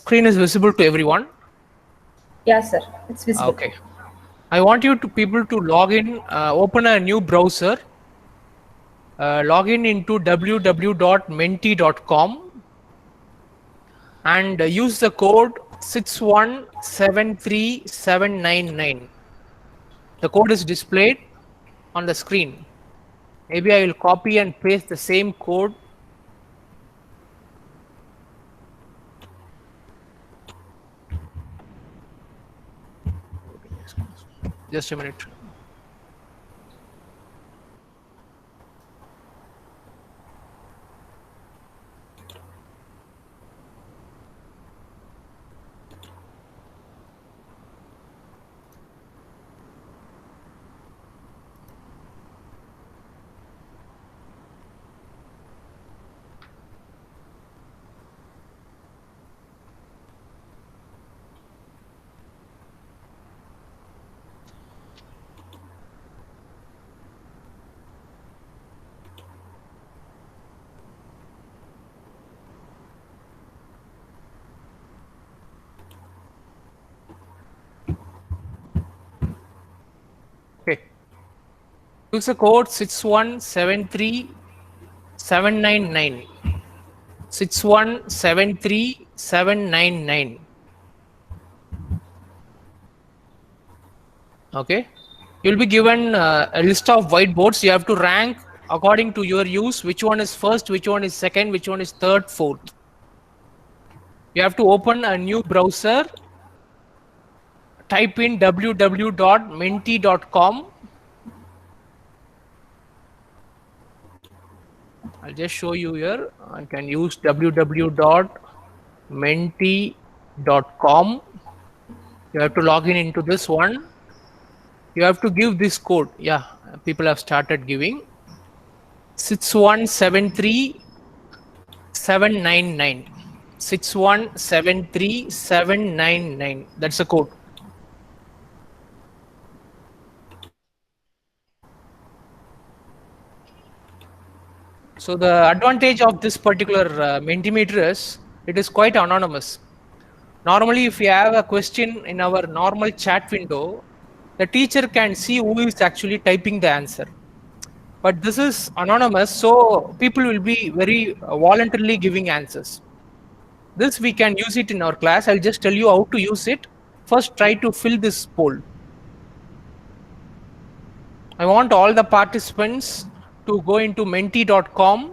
screen is visible to everyone? Yeah, sir. It's visible. Okay. I want you to people to log in, open a new browser, log in into www.menti.com and use the code 6173799. The code is displayed on the screen. Maybe I will copy and paste the same code. Just a minute. Okay. Use the code 6173799. 6173799. Okay. You'll be given a list of whiteboards. You have to rank according to your use. Which one is first, which one is second, which one is third, fourth. You have to open a new browser. Type in www.menti.com. I'll just show you here. I can use www.menti.com. You have to log in into this one. You have to give this code. Yeah, people have started giving 6173799. 6173799. That's the code. So the advantage of this particular Mentimeter is it is quite anonymous. Normally, if you have a question in our normal chat window, the teacher can see who is actually typing the answer. But this is anonymous, so people will be very voluntarily giving answers. This we can use it in our class. I'll just tell you how to use it. First, try to fill this poll. I want all the participants to go into menti.com.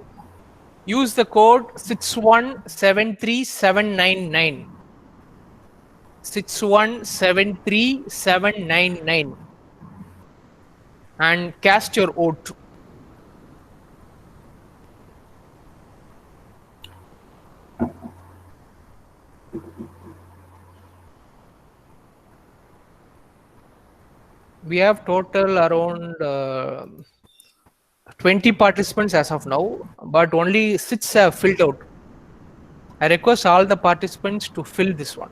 Use the code 6173799. 6173799 and cast your vote. We have total around 20 participants as of now, but only 6 have filled out. I request all the participants to fill this one.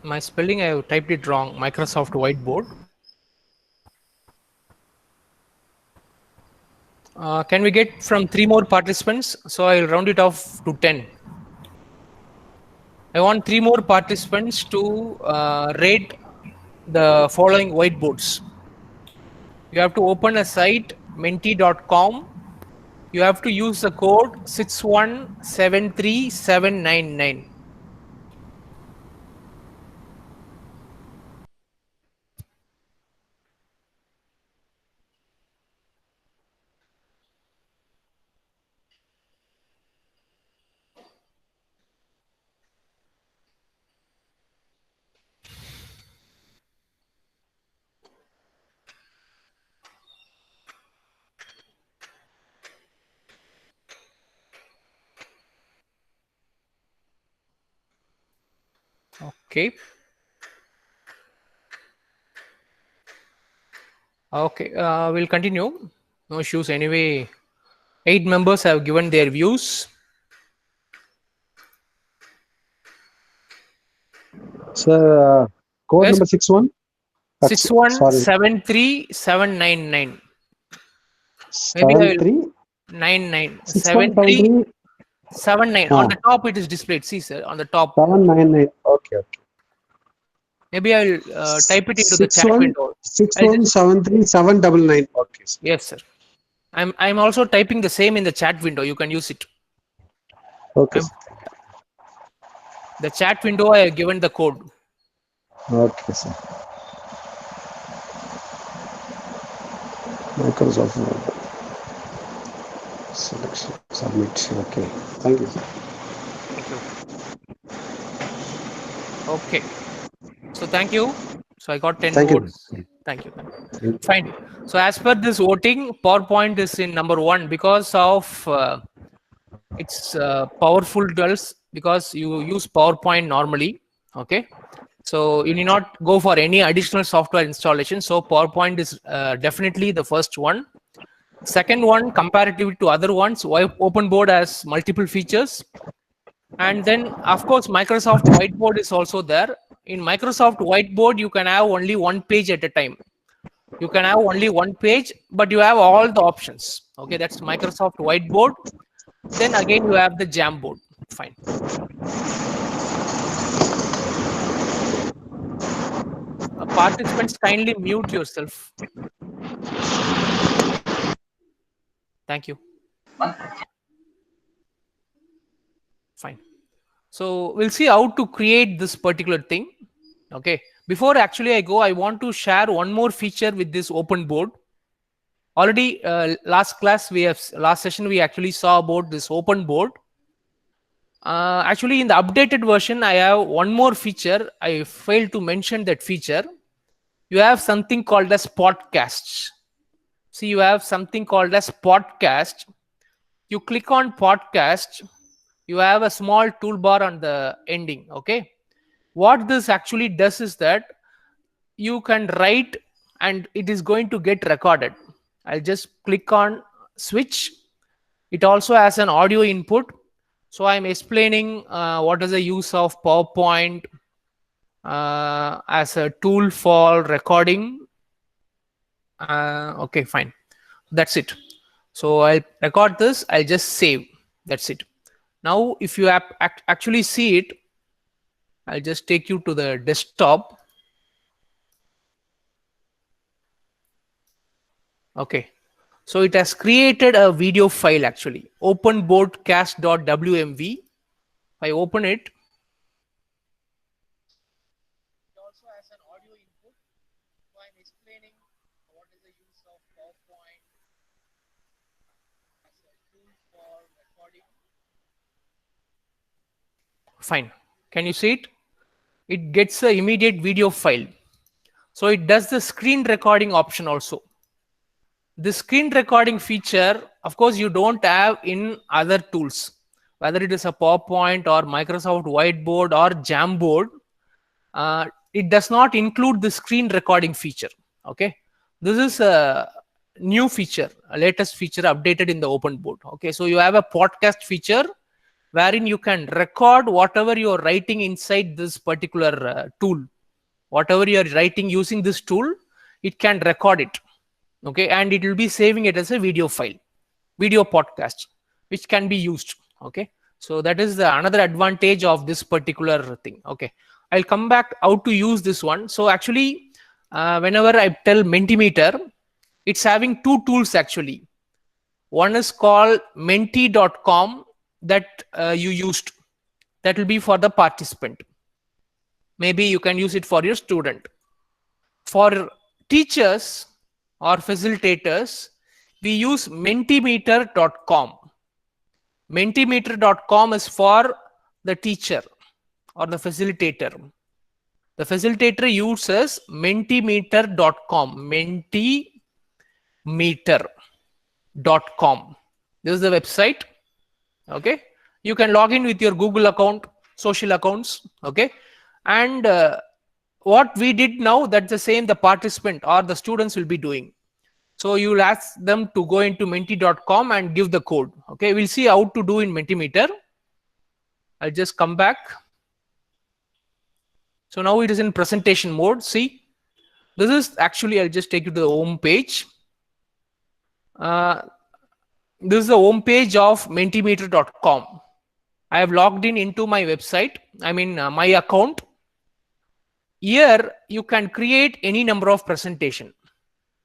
My spelling, I have typed it wrong. Microsoft Whiteboard. Can we get from 3 more participants? So I'll round it off to 10. I want 3 more participants to rate the following whiteboards. You have to open a site, menti.com. You have to use the code 6173799. Okay. Okay, we'll continue. No issues. Anyway, 8 members have given their views. Sir, code Yes, number 61? That's, sorry, 6173799. Maybe I will 73? 99 6173? 7379. On Ah, the top, it is displayed. See, sir, on the top. 799. Okay, okay. Maybe I will type it into the chat 61 window. I'll just 6173 799. Okay, sir. yes, sir. I'm also typing the same in the chat window. You can use it. Okay, I'm sir. the chat window. I have given the code. Okay, sir. Microsoft Word. Selection. Submit. Okay. Thank you, sir. Thank you. Okay. So thank you. So I got 10 Thank you. votes. Thank you. Fine. So as per this voting, PowerPoint is in number 1 because of its powerful tools, because you use PowerPoint normally. Okay. So you need not go for any additional software installation. So PowerPoint is definitely the first one. Second one, comparatively to other ones, OpenBoard has multiple features. And then, of course, Microsoft Whiteboard is also there. In Microsoft Whiteboard, you can have only one page at a time. You can have only one page, but you have all the options. Okay, that's Microsoft Whiteboard. Then again, you have the Jamboard. Fine. Participants, kindly mute yourself. Thank you. Fine. So we'll see how to create this particular thing. Okay. Before actually I go, I want to share one more feature with this open board. Already last session we actually saw about this open board. Actually in the updated version, I have one more feature. I failed to mention that feature. You have something called as podcasts. See, you have something called as podcast. You click on podcast, you have a small toolbar on the ending. Okay, what this actually does is that you can write and it is going to get recorded. I'll just click on switch. It also has an audio input. So I'm explaining what is the use of PowerPoint as a tool for recording. Okay, fine. That's it. So I'll record this. I'll just save. That's it. Now, if you actually see it, I'll just take you to the desktop. Okay. So it has created a video file actually, openboardcast.wmv. If I open it, it also has an audio input. So I'm explaining what is the use of PowerPoint as a tool for recording. Fine. Can you see it? It gets the immediate video file. So it does the screen recording option also. The screen recording feature, of course, you don't have in other tools, whether it is a PowerPoint or Microsoft Whiteboard or Jamboard. It does not include the screen recording feature. Okay, this is a new feature, a latest feature updated in the open board. Okay, so you have a podcast feature wherein you can record whatever you're writing inside this particular tool. Whatever you're writing using this tool, it can record it. Okay, and it will be saving it as a video file, video podcast, which can be used. Okay, so that is the another advantage of this particular thing. Okay, I'll come back how to use this one. So actually, whenever I tell Mentimeter, it's having two tools actually. One is called menti.com that you used. That will be for the participant. Maybe you can use it for your student. For teachers or facilitators, we use mentimeter.com. Mentimeter.com is for the teacher or the facilitator. The facilitator uses mentimeter.com. Mentimeter.com. This is the website. Okay, you can log in with your Google account, social accounts. Okay, And what we did now, that's the same the participant or the students will be doing. So you will ask them to go into menti.com and give the code. Okay, we'll see how to do in Mentimeter. I'll just come back. So now it is in presentation mode. See, this is actually, I'll just take you to the home page. This is the home page of mentimeter.com. I have logged in into my website, I mean my account. Here you can create any number of presentation.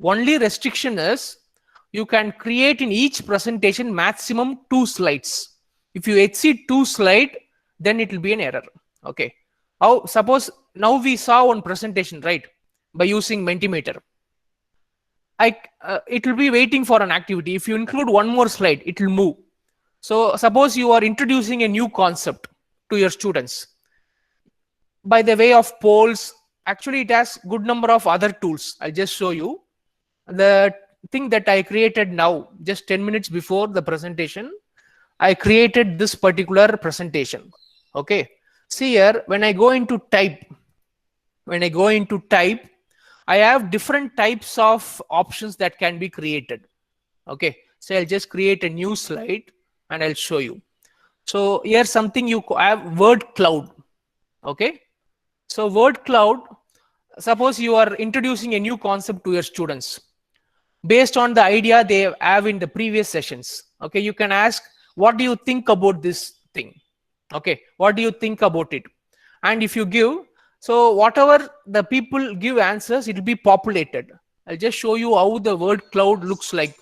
Only restriction is you can create in each presentation maximum 2 slides. If you exceed 2 slides, then it will be an error. Okay. How, suppose now we saw one presentation, right, by using Mentimeter. It will be waiting for an activity. If you include one more slide, it will move. So suppose you are introducing a new concept to your students by the way of polls. Actually, it has good number of other tools. I'll just show you. The thing that I created now, just 10 minutes before the presentation, I created this particular presentation. Okay. See here, when I go into type, I have different types of options that can be created. Okay. So I'll just create a new slide and I'll show you. So here's something you have, word cloud. Okay. So word cloud, suppose you are introducing a new concept to your students based on the idea they have in the previous sessions. Okay, you can ask, what do you think about this thing? Okay, what do you think about it? And if you give, so whatever the people give answers, it will be populated. I'll just show you how the word cloud looks like.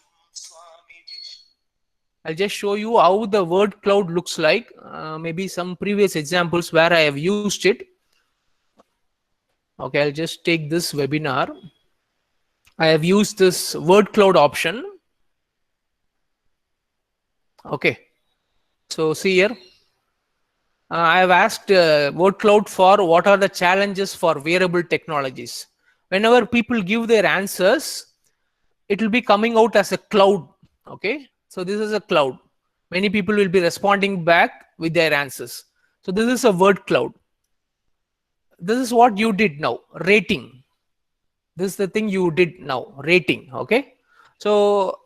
Maybe some previous examples where I have used it. Okay, I'll just take this webinar. I have used this word cloud option. Okay, so see here, I have asked word cloud for what are the challenges for wearable technologies. Whenever people give their answers, it will be coming out as a cloud. Okay, so this is a cloud. Many people will be responding back with their answers. So this is a word cloud. This is what you did now, rating. This is the thing you did now, rating. Okay, so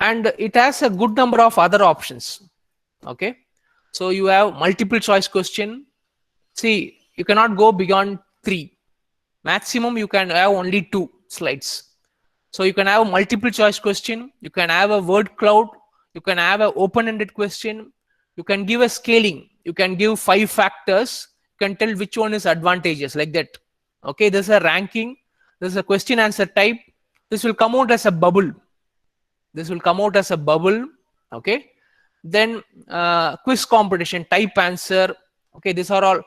and it has a good number of other options. Okay, so you have multiple choice question. See, you cannot go beyond 3. Maximum you can have only 2 slides. So you can have a multiple choice question, you can have a word cloud, you can have an open-ended question, you can give a scaling, you can give 5 factors, you can tell which one is advantageous, like that. Okay, there's a ranking, there's a question answer type. This will come out as a bubble. Okay, then quiz competition, type answer. Okay, these are all.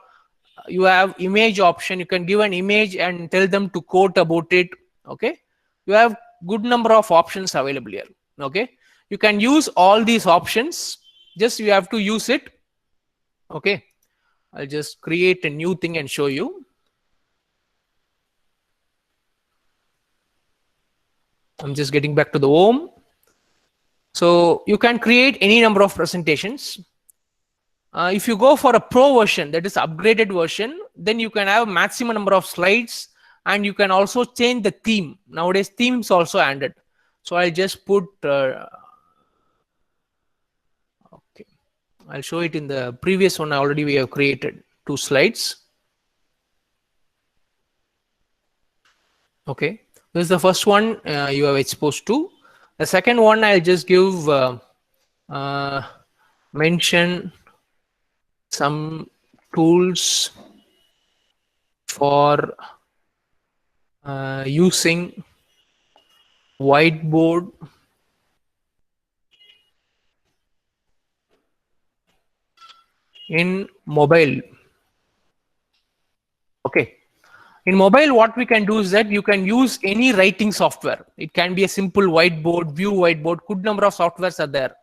You have image option, you can give an image and tell them to quote about it. Okay, you have good number of options available here. Okay, you can use all these options, just you have to use it. Okay, I'll just create a new thing and show you. I'm just getting back to the home. So you can create any number of presentations. If you go for a pro version, that is upgraded version, then you can have maximum number of slides and you can also change the theme. Nowadays themes also added. So I'll just put okay, I'll show it in the previous one. Already we have created 2 slides. Okay, this is the first one you have exposed to. The second one, I'll just give mention some tools for using whiteboard in mobile. Okay, in mobile what we can do is that you can use any writing software. It can be a simple whiteboard, view whiteboard, good number of softwares are there.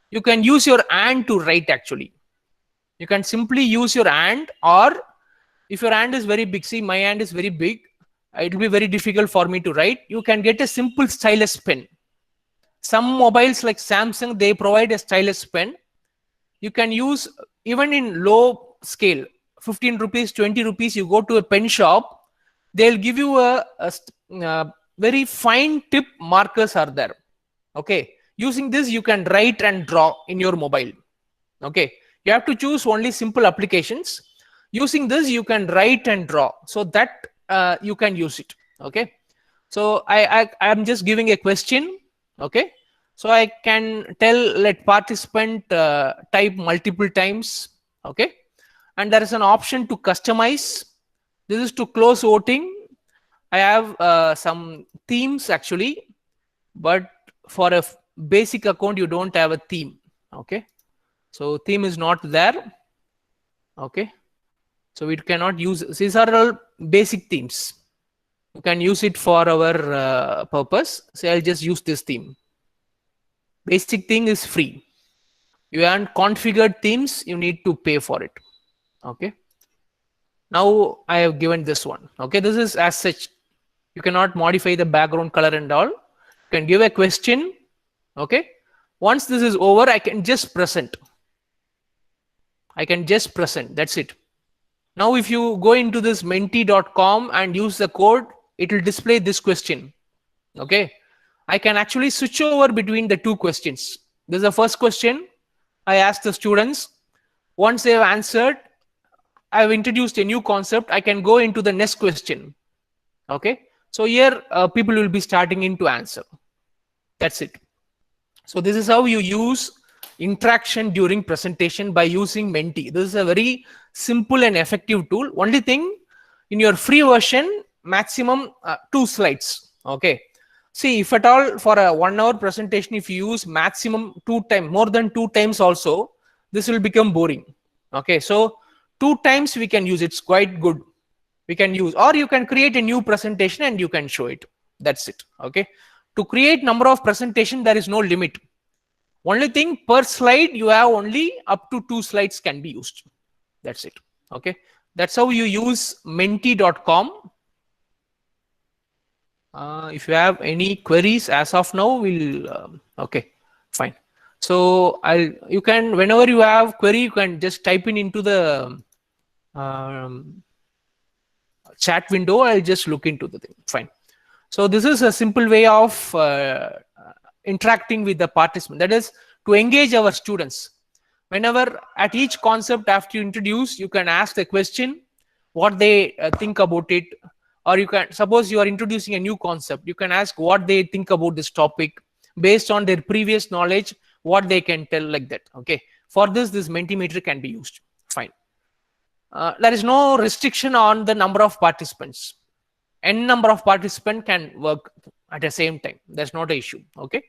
You can use your hand to write. Actually you can simply use your hand, or if your hand is very big, see my hand is very big, it will be very difficult for me to write. You can get a simple stylus pen. Some mobiles like Samsung, they provide a stylus pen. You can use even in low scale, 15 rupees, 20 rupees, you go to a pen shop, they'll give you a very fine tip markers are there. Okay, using this you can write and draw in your mobile. Okay, you have to choose only simple applications. Using this you can write and draw, so that you can use it. Okay, so I am just giving a question. Okay, so I can tell, let participant type multiple times. Okay, and there is an option to customize. This is to close voting. I have some themes actually, but for a basic account you don't have a theme. Okay, so theme is not there. Okay, so we cannot use, these are all basic themes. You can use it for our purpose. So I'll just use this theme. Basic thing is free. You want configured themes, you need to pay for it. Okay, now I have given this one. Okay, this is as such, you cannot modify the background color and all. You can give a question. Okay, once this is over, I can just present. I can just present, that's it. Now if you go into this menti.com and use the code, it will display this question. Okay, I can actually switch over between the two questions. This is the first question I asked the students. Once they have answered, I have introduced a new concept. I can go into the next question. Okay, so here people will be starting in to answer. That's it. So this is how you use interaction during presentation by using Menti. This is a very simple and effective tool. Only thing, in your free version, maximum 2 slides. Okay, see, if at all for a 1 hour presentation, if you use maximum 2 times, more than 2 times also, this will become boring. Okay, so 2 times we can use, it's quite good. We can use, or you can create a new presentation and you can show it. That's it. Okay, to create number of presentation, there is no limit. Only thing, per slide you have only up to 2 slides can be used. That's it. Okay, that's how you use menti.com. If you have any queries as of now, we'll okay, fine. So you can, whenever you have query, you can just type in into the chat window. I'll just look into the thing. Fine. So this is a simple way of interacting with the participant, that is to engage our students. Whenever at each concept after you introduce, you can ask the question what they think about it, or you can, suppose you are introducing a new concept, you can ask what they think about this topic based on their previous knowledge, what they can tell, like that. Okay, for this Mentimeter can be used. Fine. There is no restriction on the number of participants. N number of participants can work at the same time. That's not an issue. Okay,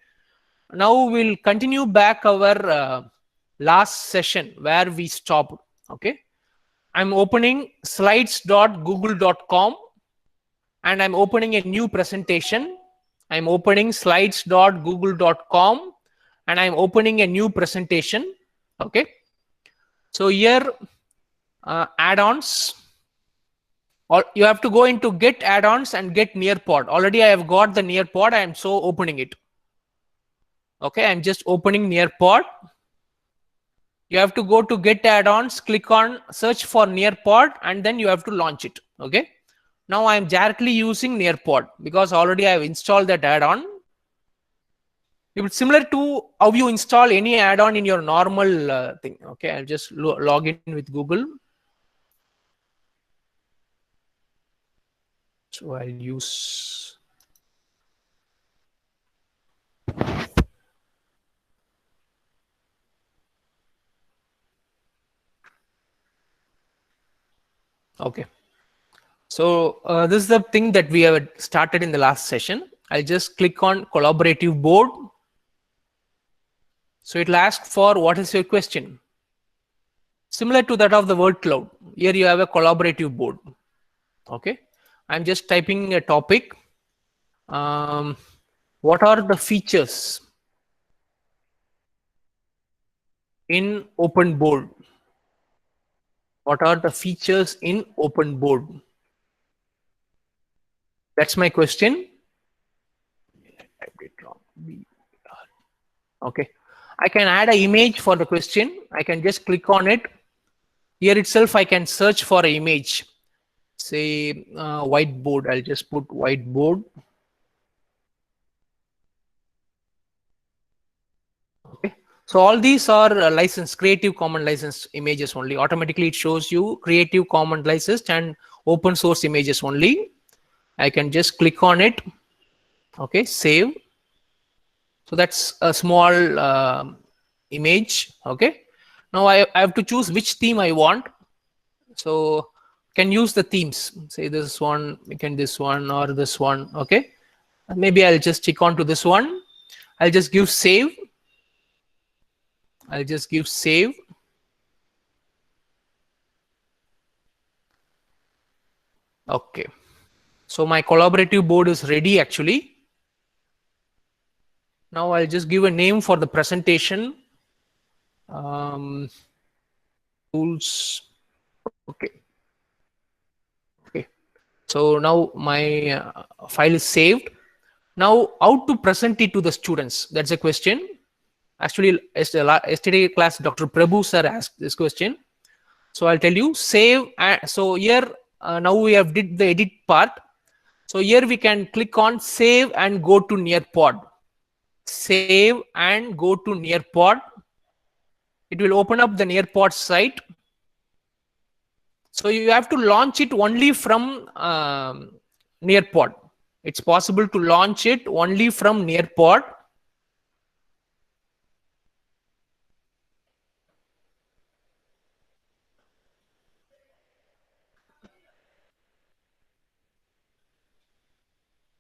now we'll continue back our last session where we stopped. Okay, I'm opening slides.google.com and I'm opening a new presentation. I'm opening slides.google.com and I'm opening a new presentation. Okay, so here add-ons, or you have to go into get add-ons and get NEARPOD. Already I have got the NEARPOD. I am so opening it. Okay, I'm just opening NEARPOD. You have to go to get add-ons, click on search for NEARPOD, and then you have to launch it. Okay, now I'm directly using NEARPOD because already I have installed that add-on. It's similar to how you install any add-on in your normal thing. Okay, I'll just log in with Google. So I'll use okay. So this is the thing that we have started in the last session. I'll just click on collaborative board. So it will ask for what is your question. Similar to that of the word cloud. Here you have a collaborative board. Okay, I'm just typing a topic. What are the features in open board? What are the features in open board? That's my question. I typed it wrong. Okay, I can add an image for the question. I can just click on it. Here itself, I can search for an image. Say whiteboard. I'll just put whiteboard. Okay. So all these are licensed, Creative Commons licensed images only. Automatically, it shows you Creative Commons licensed and open source images only. I can just click on it. Okay, save. So that's a small image. Okay. Now I have to choose which theme I want. So can use the themes. Say this one, we can this one or this one. Okay. Maybe I'll just stick on to this one. I'll just give save. I'll just give save. Okay. So my collaborative board is ready actually. Now I'll just give a name for the presentation. Tools. Okay. Okay. So now my file is saved. Now how to present it to the students? That's a question. Actually, yesterday class, Dr. Prabhu sir asked this question. So I'll tell you save. So here now we have did the edit part. So here we can click on save and go to NEARPOD. Save and go to NEARPOD. It will open up the NEARPOD site. So you have to launch it only from NEARPOD. It's possible to launch it only from NEARPOD.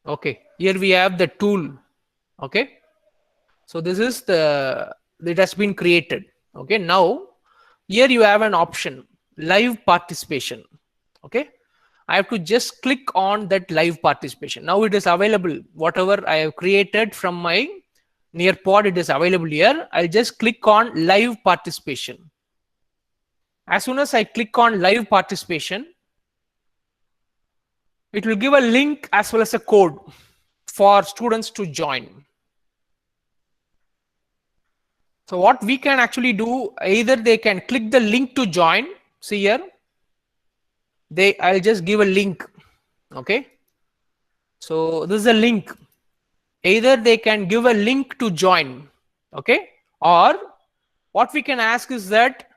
Okay, here we have the tool. Okay, so this is it has been created. Okay, now here you have an option, live participation. Okay, I have to just click on that live participation. Now it is available. Whatever I have created from my NEARPOD, it is available here. I'll just click on live participation. As soon as I click on live participation, it will give a link as well as a code for students to join. So what we can actually do, either they can click the link to join. See here, I'll just give a link. Okay. So this is a link. Either they can give a link to join. Okay. Or what we can ask is that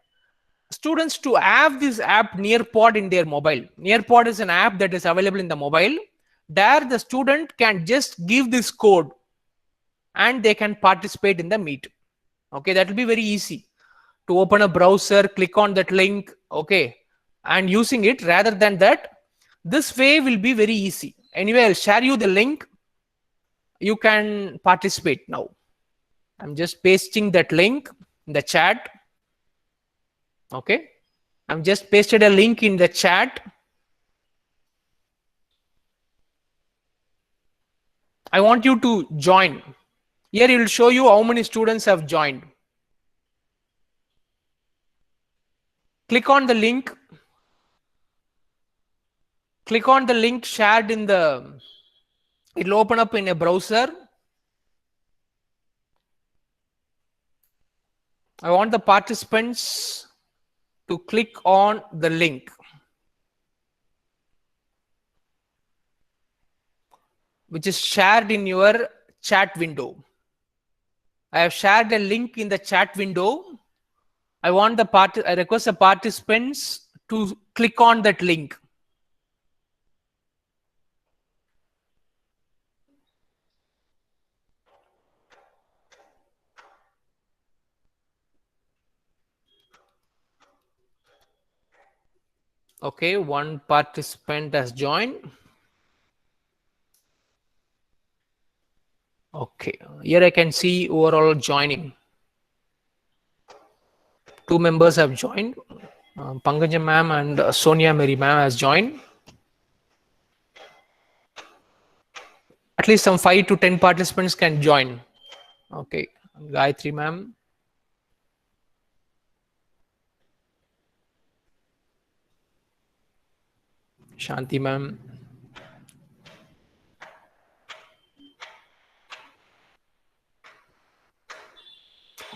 students to have this app NEARPOD in their mobile. NEARPOD is an app that is available in the mobile. There the student can just give this code and they can participate in the meet. Okay, that will be very easy to open a browser, click on that link, okay, and using it. Rather than that, this way will be very easy. Anyway, I'll share you the link. You can participate now. I'm just pasting that link in the chat. Okay, I'm just pasted a link in the chat. I want you to join. Here it will show you how many students have joined. Click on the link. Click on the link shared in the, it will open up in a browser. I want the participants to click on the link, which is shared in your chat window. I have shared a link in the chat window. I request the participants to click on that link. Okay, one participant has joined. Okay, here I can see overall joining. 2 members have joined. Pankaja ma'am and Sonia Mary ma'am has joined. At least some 5 to 10 participants can join. Okay, Gayatri ma'am. Shanti ma'am.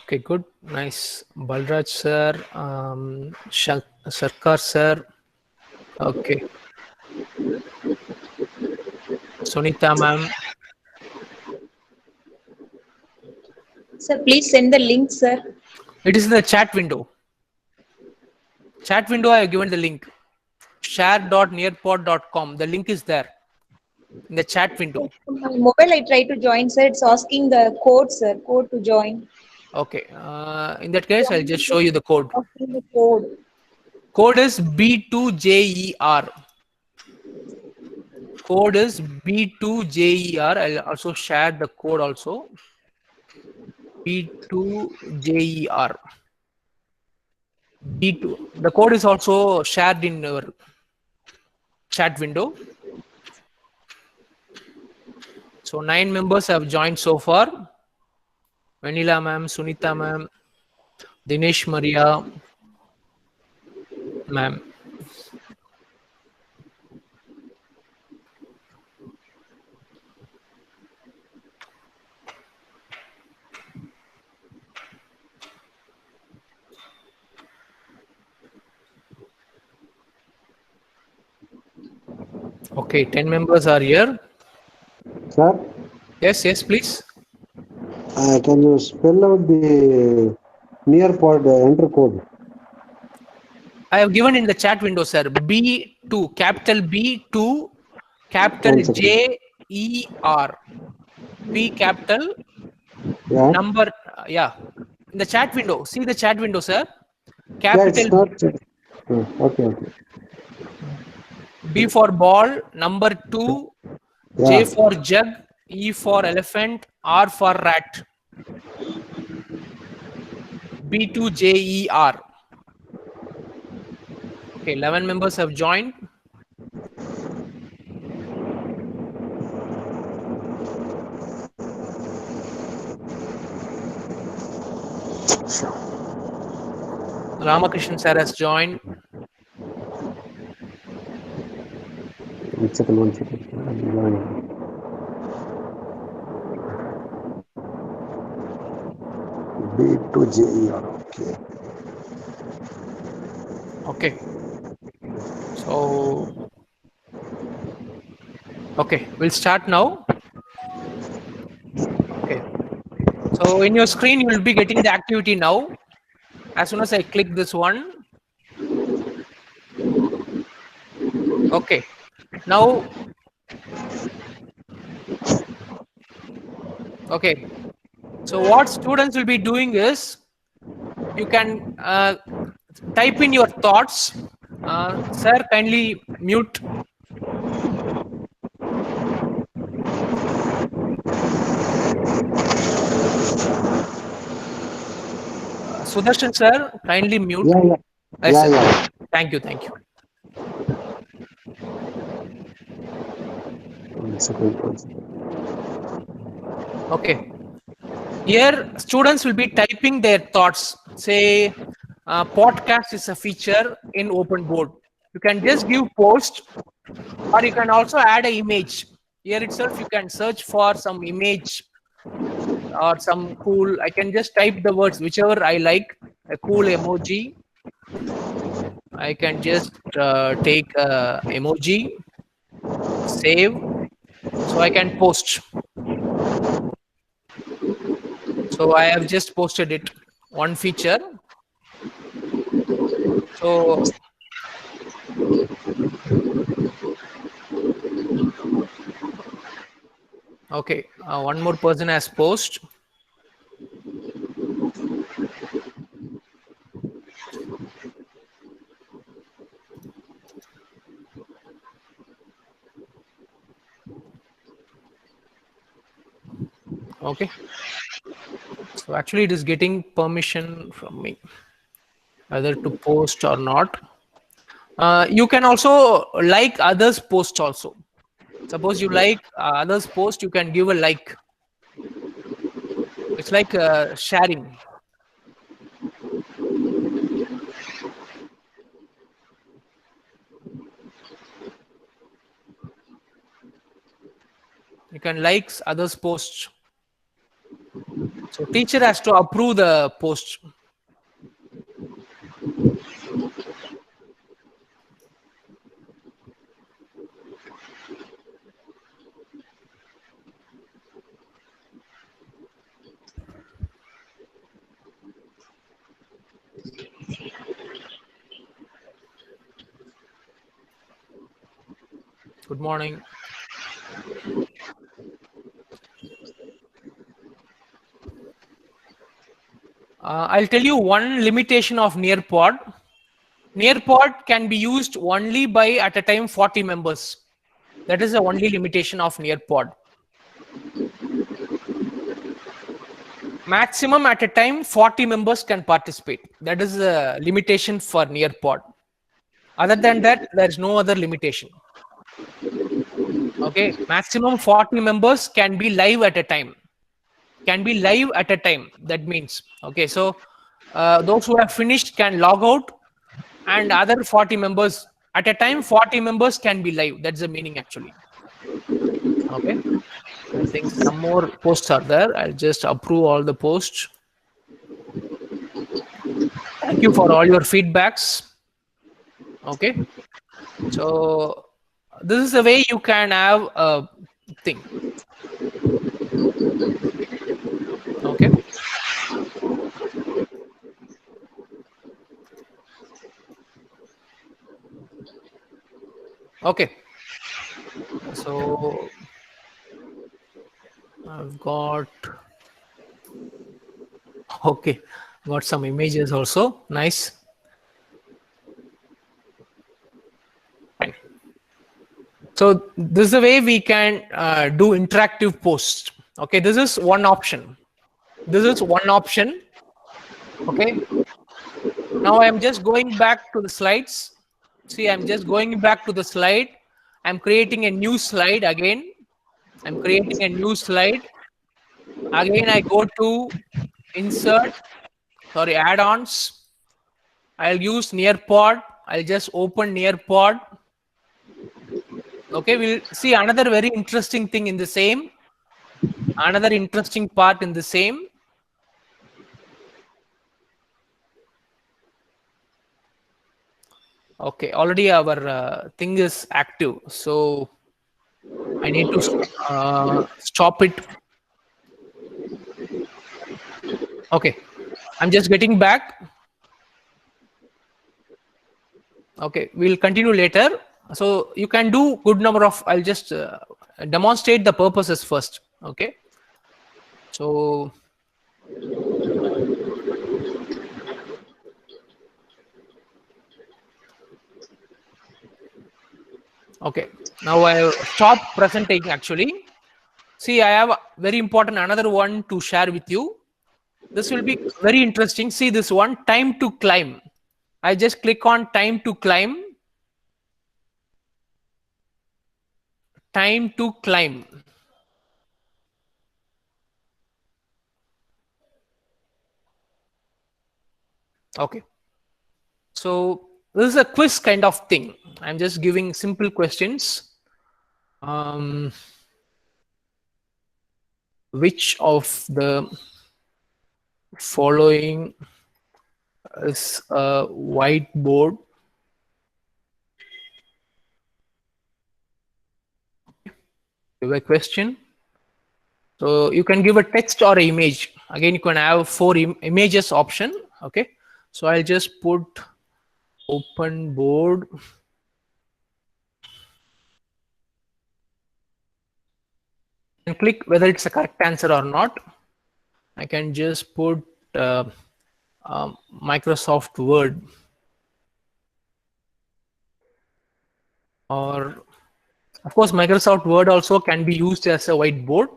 Okay, good, nice. Balraj sir, Sarkar sir. Okay, Sunita ma'am. Sir, please send the link, sir. It is in the chat window. Chat window, I have given the link. share.nearpod.com. The link is there in the chat window. From my mobile, I try to join, sir. It's asking the code, sir. Code to join. Okay, in that case, I'll just show you the code. Asking the code. Code is B2JER. Code is B2JER. I'll also share the code also. B2JER. B2. The code is also shared in our chat window. So 9 members have joined so far. Vanilla ma'am, Sunita ma'am, Dinesh Maria ma'am. Okay, 10 members are here. Sir, Yes, please. can you spell out the NEARPOD enter code? I have given in the chat window, sir. B2, capital B2, capital One second. JER. P capital Yeah. number, yeah. In the chat window, see the chat window, sir. Yeah, it's Capital not. Okay. B for ball, number 2, J Yeah. for jug, E for elephant, R for rat. B2JER. Okay, 11 members have joined. Ramakrishnan sir has joined. One second. I'm joining. B2JER. Okay. Okay. So, okay, we'll start now. Okay. So in your screen, you will be getting the activity now. As soon as I click this one. Okay. Now, okay. So what students will be doing is, you can type in your thoughts. Sir, kindly mute. Sudarshan sir, kindly mute. Yeah. Yes, sir. Yeah. Thank you. One second. Okay. Here, students will be typing their thoughts. Say, podcast is a feature in open board. You can just give post, or you can also add an image. Here itself, you can search for some image or some cool. I can just type the words, whichever I like, a cool emoji. I can just take emoji, save, so I can post. So I have just posted it, one feature. So okay, one more person has post. Okay. So actually it is getting permission from me whether to post or not. You can also like others posts also. Suppose you like others post, you can give a like. It's like sharing. You can like others posts. So teacher has to approve the post. Good morning. I'll tell you one limitation of NEARPOD. NEARPOD can be used only by at a time 40 members. That is the only limitation of NEARPOD. Maximum at a time 40 members can participate. That is the limitation for NEARPOD. Other than that, there is no other limitation. Okay, maximum 40 members can be live at a time. Can be live at a time. That means, okay, so those who have finished can log out, and other 40 members at a time 40 members can be live. That's the meaning actually. Okay, I think some more posts are there. I'll just approve all the posts. Thank you for all your feedbacks. Okay, so this is the way you can have a thing. Okay, okay, so I've got, okay, got some images also. Nice. Fine. So this is the way we can do interactive posts. Okay, this is one option. This is one option. Okay, now I'm just going back to the slides. See, I'm just going back to the slide. I'm creating a new slide again. I'm creating a new slide. Again, I go to insert, sorry, add-ons. I'll use NEARPOD. I'll just open NEARPOD. Okay, we'll see another very interesting thing in the same. Another interesting part in the same. Okay, already our thing is active. So I need to stop it. Okay, I'm just getting back. Okay, we'll continue later. So you can do good number of, I'll just demonstrate the purposes first. Okay, so okay, now I have stopped presenting actually. See, I have very important another one to share with you. This will be very interesting. See this one, time to climb. I just click on time to climb. Time to climb. Okay. So this is a quiz kind of thing. I'm just giving simple questions. Which of the following is a whiteboard? Give a question. So you can give a text or an image. Again, you can have 4 images option. Okay. So I'll just put open board. And click whether it's a correct answer or not. I can just put Microsoft Word, or of course Microsoft Word also can be used as a whiteboard,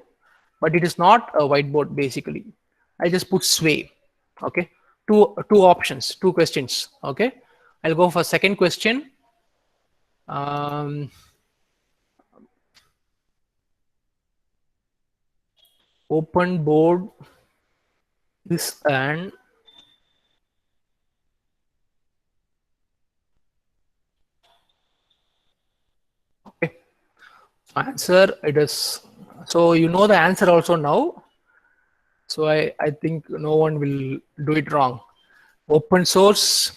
but it is not a whiteboard basically. I just put sway. Okay, two options, 2 questions. Okay, I'll go for second question. Open board is an okay. Answer, it is, so you know the answer also now. So I think no one will do it wrong. Open source,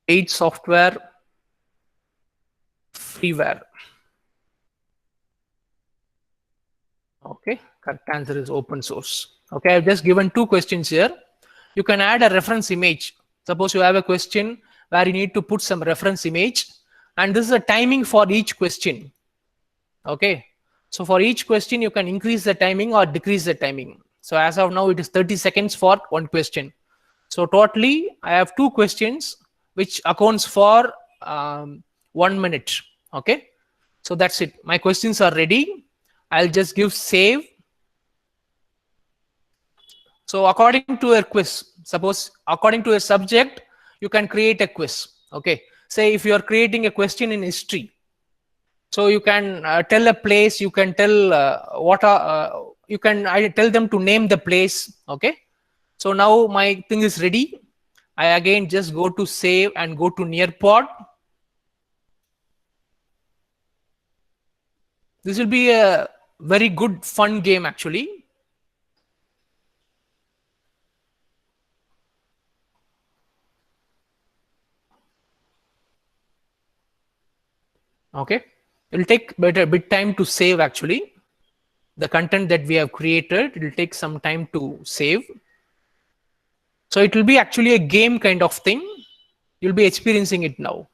paid software, freeware. Okay, correct answer is open source. Okay, I've just given two questions here. You can add a reference image. Suppose you have a question where you need to put some reference image, and this is a timing for each question. Okay, so for each question you can increase the timing or decrease the timing. So as of now it is 30 seconds for one question. So totally I have two questions which accounts for 1 minute. Okay, so that's it. My questions are ready. I'll just give save. So according to a quiz, suppose according to a subject, you can create a quiz. Okay, say if you are creating a question in history, so you can tell a place, you can tell what are you can I tell them to name the place. Okay, so now my thing is ready. I again just go to save and go to NEARPOD. This will be a very good fun game actually. Okay, it will take a bit time to save actually. The content that we have created, it will take some time to save. So it will be actually a game kind of thing. You'll be experiencing it now.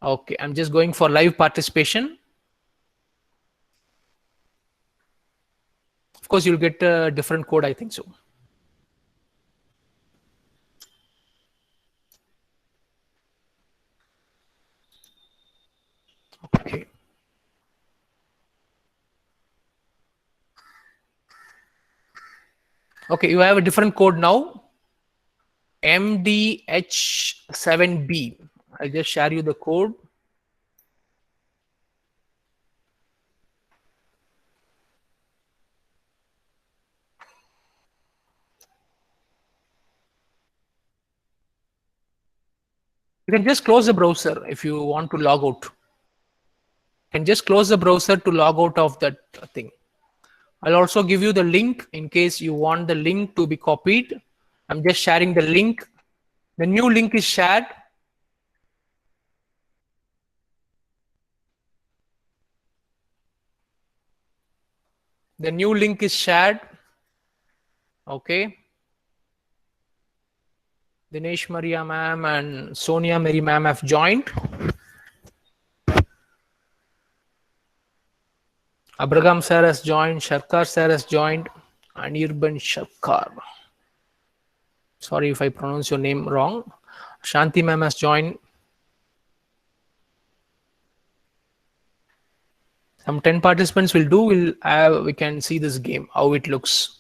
Okay, I'm just going for live participation. Of course, you'll get a different code, I think so. Okay. Okay, you have a different code now. MDH7B. I'll just share you the code. You can just close the browser if you want to log out. You can just close the browser to log out of that thing. I'll also give you the link in case you want the link to be copied. I'm just sharing the link. The new link is shared. The new link is shared. Okay. Dinesh Maria ma'am and Sonia Mary ma'am have joined. Abraham sir has joined. Sharkar sir has joined. Anirban Sharkar. Sorry if I pronounce your name wrong. Shanti ma'am has joined. Some 10 participants will do. We can see this game, how it looks.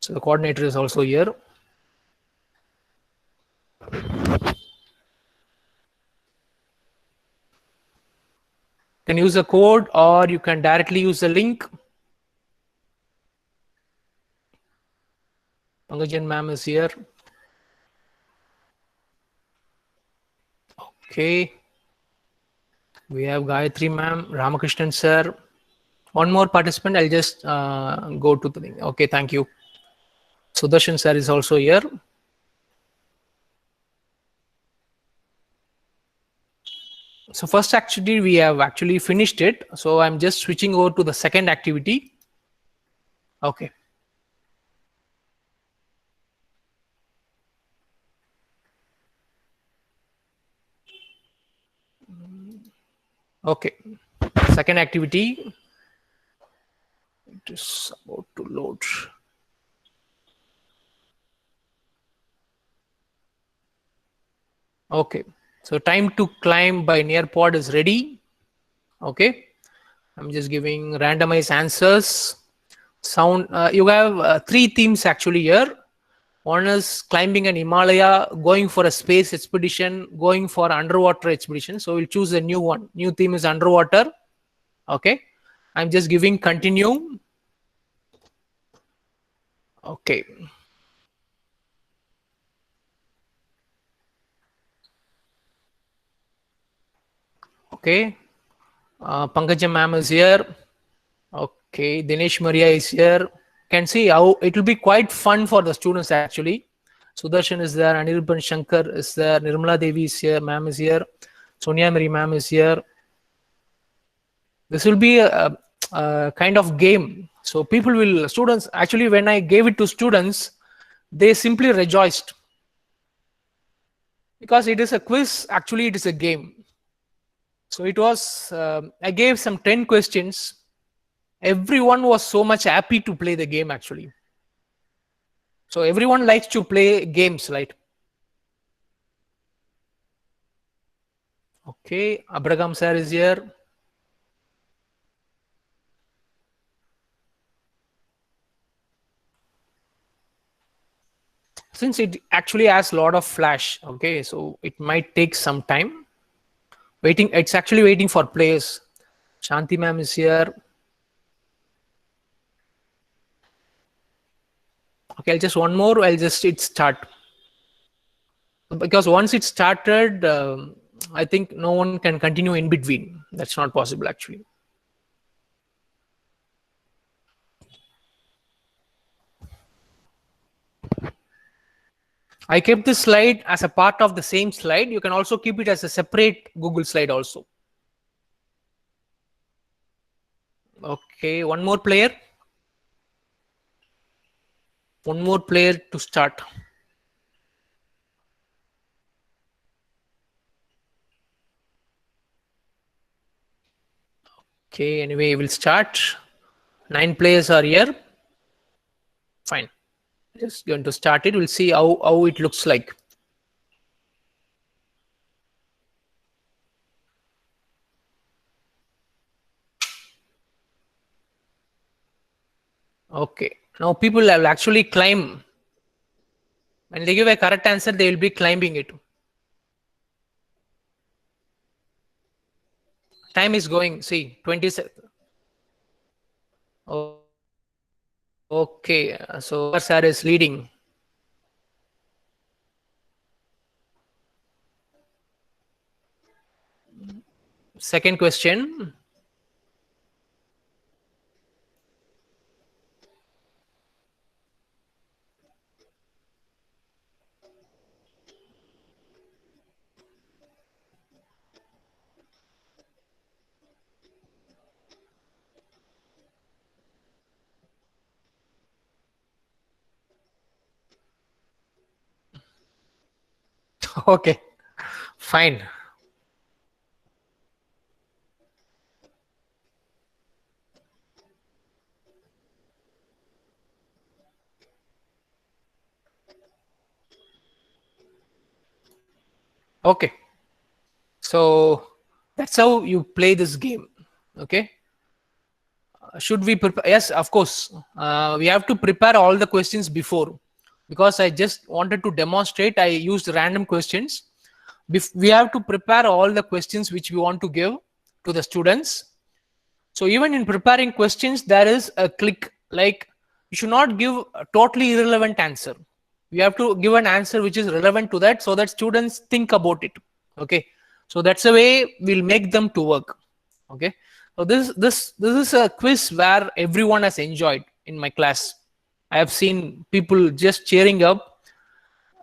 So the coordinator is also here. You can use the code or you can directly use the link. Pangajan ma'am is here. Okay. We have Gayatri ma'am, Ramakrishnan sir. One more participant. I'll just go to the thing. Okay, thank you. Sudarshan sir is also here. So first activity we have actually finished it. So I'm just switching over to the second activity. Okay. Okay. Second activity. It is about to load. Okay. So time to climb by NEARPOD is ready. Okay. I'm just giving randomized answers. Sound. You have three themes actually here. One is climbing an Himalaya, going for a space expedition, going for underwater expedition. So we'll choose a new one. New theme is underwater. Okay. I'm just giving continue. Okay. Okay. Pankajam ma'am is here. Okay, Dinesh Maria is here. Can see how it will be quite fun for the students actually. Sudarshan is there, Anirban Shankar is there, Nirmala Devi is here, ma'am is here, Sonia Mary ma'am is here. This will be a kind of game. So people will, students, actually when I gave it to students, they simply rejoiced. Because it is a quiz, actually it is a game. So it was, I gave some 10 questions. Everyone was so much happy to play the game actually. So everyone likes to play games, right? Okay, Abraham sir is here. Since it actually has a lot of flash, okay, so it might take some time. Waiting, it's actually waiting for players. Shanti ma'am is here. Okay, I'll just one more, I'll just hit start. Because once it started, I think no one can continue in between. That's not possible actually. I kept this slide as a part of the same slide. You can also keep it as a separate Google slide also. Okay, one more player. One more player to start. Okay, anyway, we'll start. 9 players are here. Fine. Just going to start it. We'll see how it looks like. Okay. Now people will actually climb. When they give a correct answer, they will be climbing it. Time is going. See, 20 seconds. Oh, okay. So sir is leading. Second question. Okay, fine. Okay. So that's how you play this game. Okay. Should we prepare? Yes, of course. We have to prepare all the questions before, because I just wanted to demonstrate. I used random questions. We have to prepare all the questions which we want to give to the students. So even in preparing questions, there is a click, like you should not give a totally irrelevant answer. You have to give an answer which is relevant to that, so that students think about it. Okay, so that's the way we'll make them to work. Okay, so this is a quiz where everyone has enjoyed in my class. I have seen people just cheering up.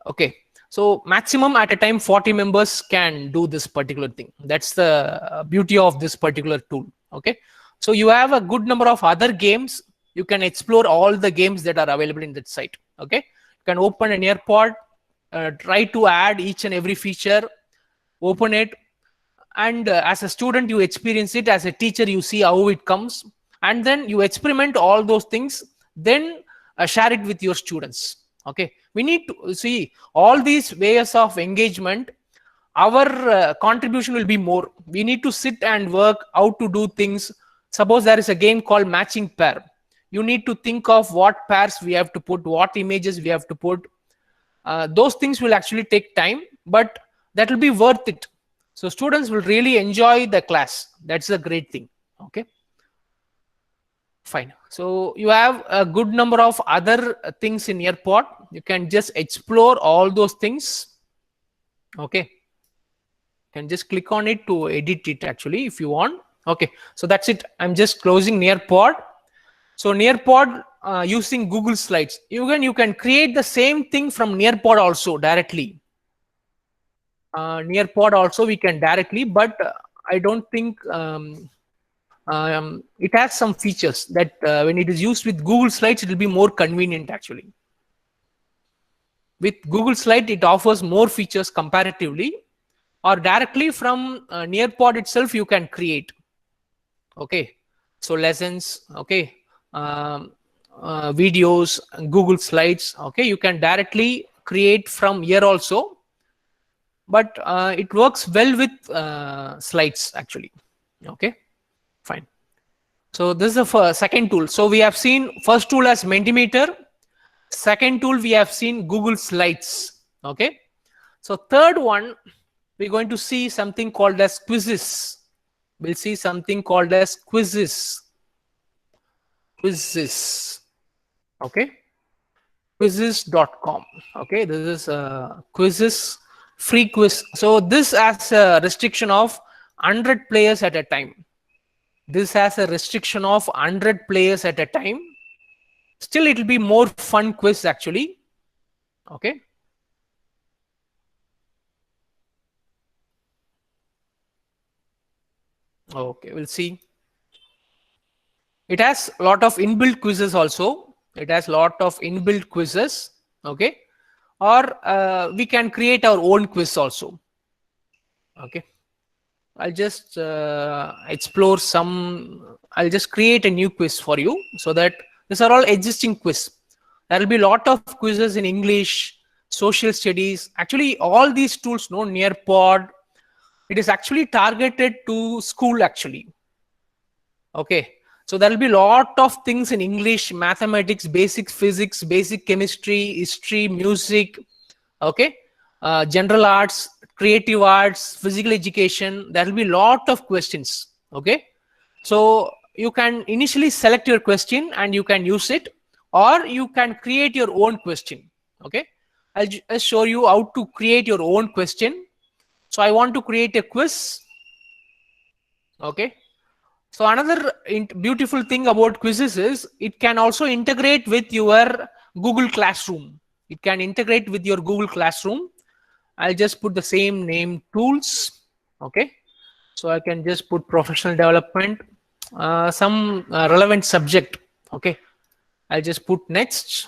Okay, so maximum at a time 40 members can do this particular thing. That's the beauty of this particular tool. Okay, so you have a good number of other games. You can explore all the games that are available in that site. Okay, you can open an NEARPOD, try to add each and every feature, open it, and as a student you experience it, as a teacher you see how it comes, and then you experiment all those things, then share it with your students. Okay, we need to see all these ways of engagement. Our contribution will be more. We need to sit and work how to do things. Suppose there is a game called matching pair. You need to think of what pairs we have to put, what images we have to put. Those things will actually take time, but that will be worth it. So students will really enjoy the class. That's a great thing. Okay, fine. So you have a good number of other things in your pod. You can just explore all those things. Okay, you can just click on it to edit it actually if you want. Okay, so that's it. I'm just closing NEARPOD. So NEARPOD using Google Slides. You can create the same thing from NEARPOD also directly. NEARPOD also we can directly, but I don't think it has some features that when it is used with Google Slides, it will be more convenient actually. With Google Slide, it offers more features comparatively, or directly from NEARPOD itself, you can create. Okay, so lessons, okay, videos, Google Slides, okay, you can directly create from here also, but it works well with slides actually. Okay, fine. So this is the second tool. So we have seen first tool as Mentimeter. Second tool we have seen Google Slides. Okay, so third one we're going to see something called as QUIZZIZ. We'll see something called as QUIZZIZ. QUIZZIZ. Okay, QUIZZIZ.com. Okay, this is QUIZZIZ free quiz. So this has a restriction of 100 players at a time. This has a restriction of 100 players at a time. Still, it will be more fun quiz actually. Okay. Okay, we'll see. It has a lot of inbuilt quizzes also. It has a lot of inbuilt quizzes. Okay. Or we can create our own quiz also. Okay. I'll just explore some. I'll just create a new quiz for you so that these are all existing quiz. There will be a lot of quizzes in English, social studies. Actually, all these tools, no NEARPOD, it is actually targeted to school actually. Okay, so there will be a lot of things in English, mathematics, basic physics, basic chemistry, history, music. Okay, general arts, creative arts, physical education. There will be a lot of questions. Okay, so you can initially select your question and you can use it, or you can create your own question. Okay, I'll just show you how to create your own question. So I want to create a quiz. Okay, so another beautiful thing about quizzes is it can also integrate with your Google Classroom. It can integrate with your Google Classroom. I'll just put the same name, tools. Okay, so I can just put professional development, some relevant subject. Okay, I'll just put next.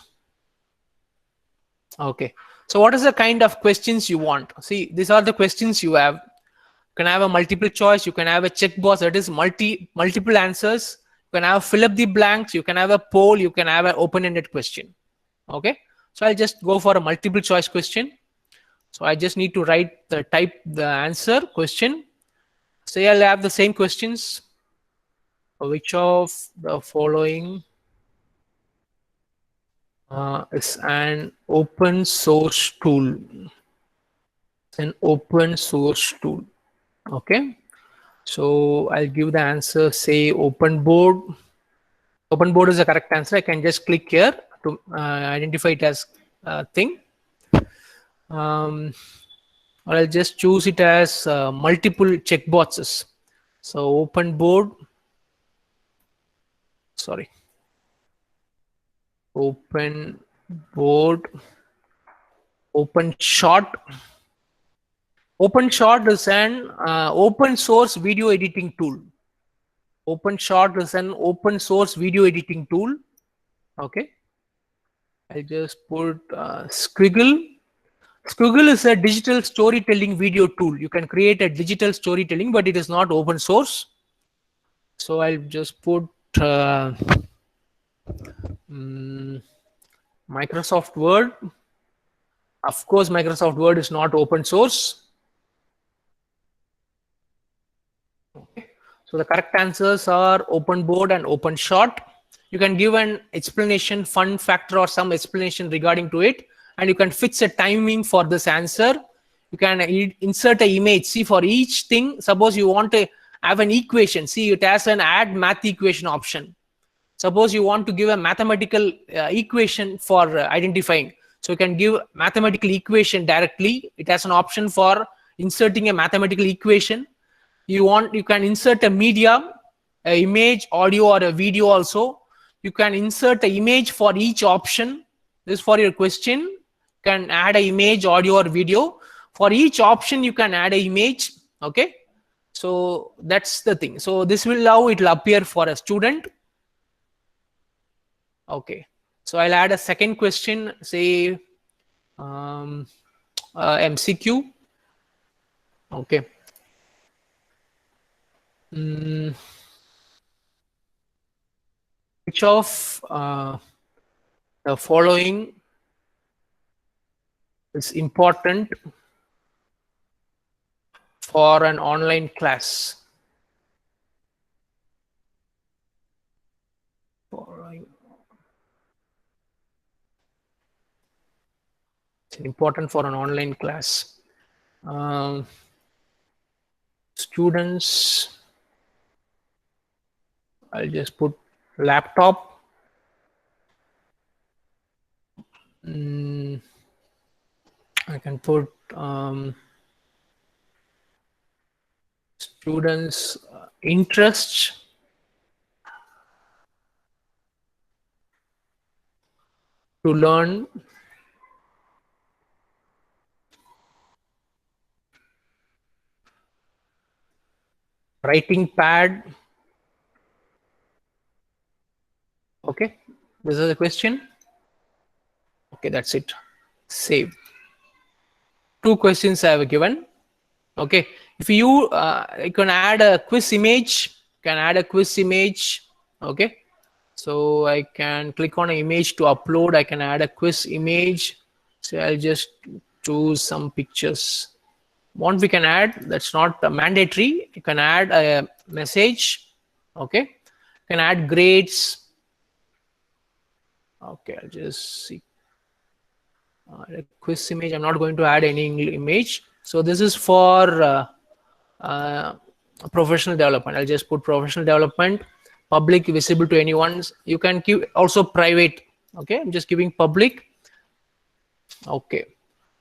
Okay, so what is the kind of questions you want? See, these are the questions you have. You can have a multiple choice, you can have a checkbox, that is multiple answers, you can have fill up the blanks, you can have a poll, you can have an open-ended question. Okay, so I'll just go for a multiple choice question. So I just need to type the answer question. Say I'll have the same questions. Which of the following is an open source tool? It's an open source tool. Okay, so I'll give the answer, say open board. Open board is the correct answer. I can just click here to identify it as a thing. Or I'll just choose it as multiple checkboxes. So open board, sorry, open board, open shot. Open shot is an open source video editing tool. Open shot is an open source video editing tool. Okay, I'll just put Squiggle. Squiggle is a digital storytelling video tool. You can create a digital storytelling, but it is not open source. So I'll just put Microsoft Word. Of course, Microsoft Word is not open source. Okay. So the correct answers are open board and open shot. You can give an explanation, fun factor, or some explanation regarding to it, and you can fix a timing for this answer. You can insert an image. See, for each thing, suppose you want to have an equation. See, it has an add math equation option. Suppose you want to give a mathematical equation for identifying. So you can give mathematical equation directly. It has an option for inserting a mathematical equation. You can insert a media, a image, audio, or a video also. You can insert an image for each option. This for your question. You can add an image, audio, or video. For each option, you can add an image. Okay. So that's the thing. So this will how it will appear for a student. Okay. So I'll add a second question, say MCQ. Okay. Which of the following is important for an online class? It's important for an online class. Students, I'll just put laptop. I can put students' interests. To learn writing pad. Okay, this is a question. Okay, that's it. Save. 2 questions I have given. Okay, if you can add a quiz image, Okay, so I can click on an image to upload. I can add a quiz image. So I'll just choose some pictures. What we can add, that's not mandatory. You can add a message. Okay, you can add grades. Okay, I'll just see a quiz image. I'm not going to add any image. So this is for professional development. I'll just put professional development, public, visible to anyone. You can keep also private. Okay, I'm just giving public. Okay,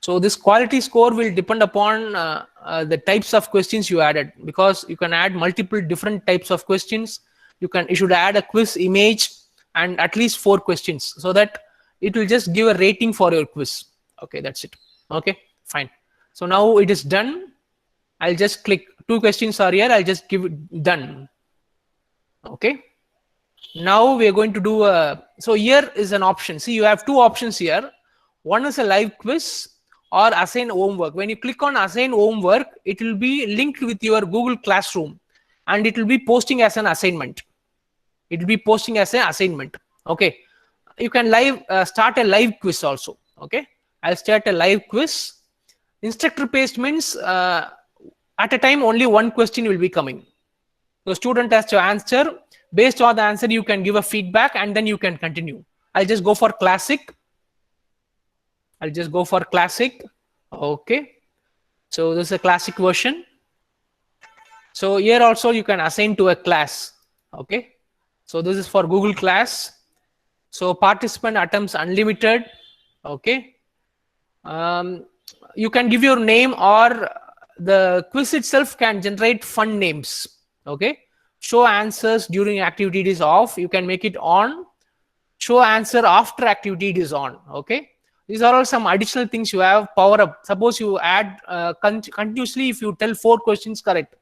so this quality score will depend upon the types of questions you added, because you can add multiple different types of questions. You should add a quiz image and at least 4 questions, so that it will just give a rating for your quiz. Okay, that's it. Okay, fine. So now it is done. I'll just click 2 questions are here. I'll just give it done. Okay. Now we are going to do so here is an option. See, you have 2 options here. One is a live quiz or assign homework. When you click on assign homework, it will be linked with your Google Classroom and it will be posting as an assignment. It will be posting as an assignment. Okay. You can start a live quiz also. Okay. I'll start a live quiz. Instructor paste means at a time only 1 question will be coming. The student has to answer. Based on the answer, you can give a feedback and then you can continue. I'll just go for classic. Okay. So this is a classic version. So here also you can assign to a class. Okay. So this is for Google Class. So participant attempts unlimited. Okay. You can give your name, or the quiz itself can generate fun names. Okay. Show answers during activity it is off. You can make it on. Show answer after activity it is on. Okay. These are all some additional things you have. Power up. Suppose you add continuously, if you tell 4 questions correct,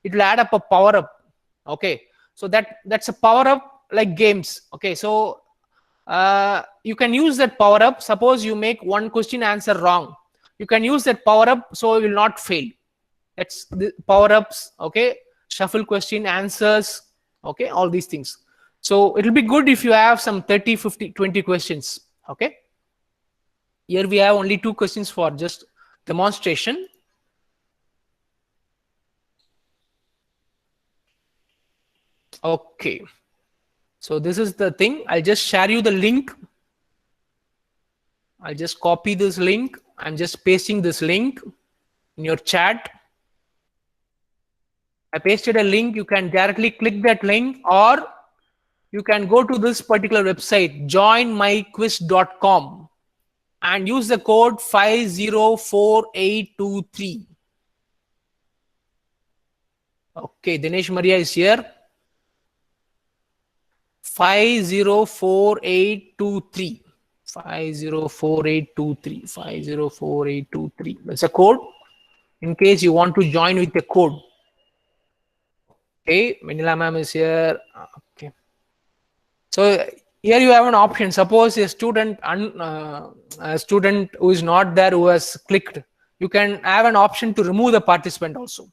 it will add up a power up. Okay. So that's a power up like games. Okay. So you can use that power up. Suppose you make 1 question answer wrong, you can use that power up so it will not fail. That's the power ups. Okay. Shuffle question answers. Okay. All these things. So it will be good if you have some 30, 50, 20 questions. Okay. Here we have only 2 questions for just demonstration. Okay. So this is the thing. I'll just share you the link. I'll just copy this link. I'm just pasting this link in your chat. I pasted a link. You can directly click that link, or you can go to this particular website, joinmyquiz.com, and use the code 504823. Okay, Dinesh Maria is here. 504823. 504823. 504823. That's a code. In case you want to join with the code. Okay, Manila ma'am is here. Okay. So here you have an option. Suppose a student who is not there, who has clicked, you can have an option to remove the participant also.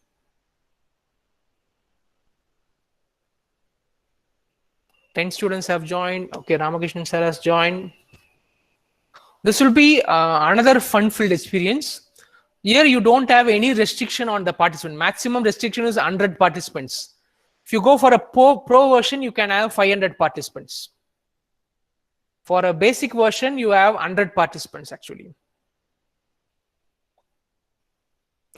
Ten students have joined. Okay, Ramakrishnan sir has joined. This will be another fun-filled experience. Here you don't have any restriction on the participant. Maximum restriction is 100 participants. If you go for a pro version, you can have 500 participants. For a basic version, you have 100 participants actually.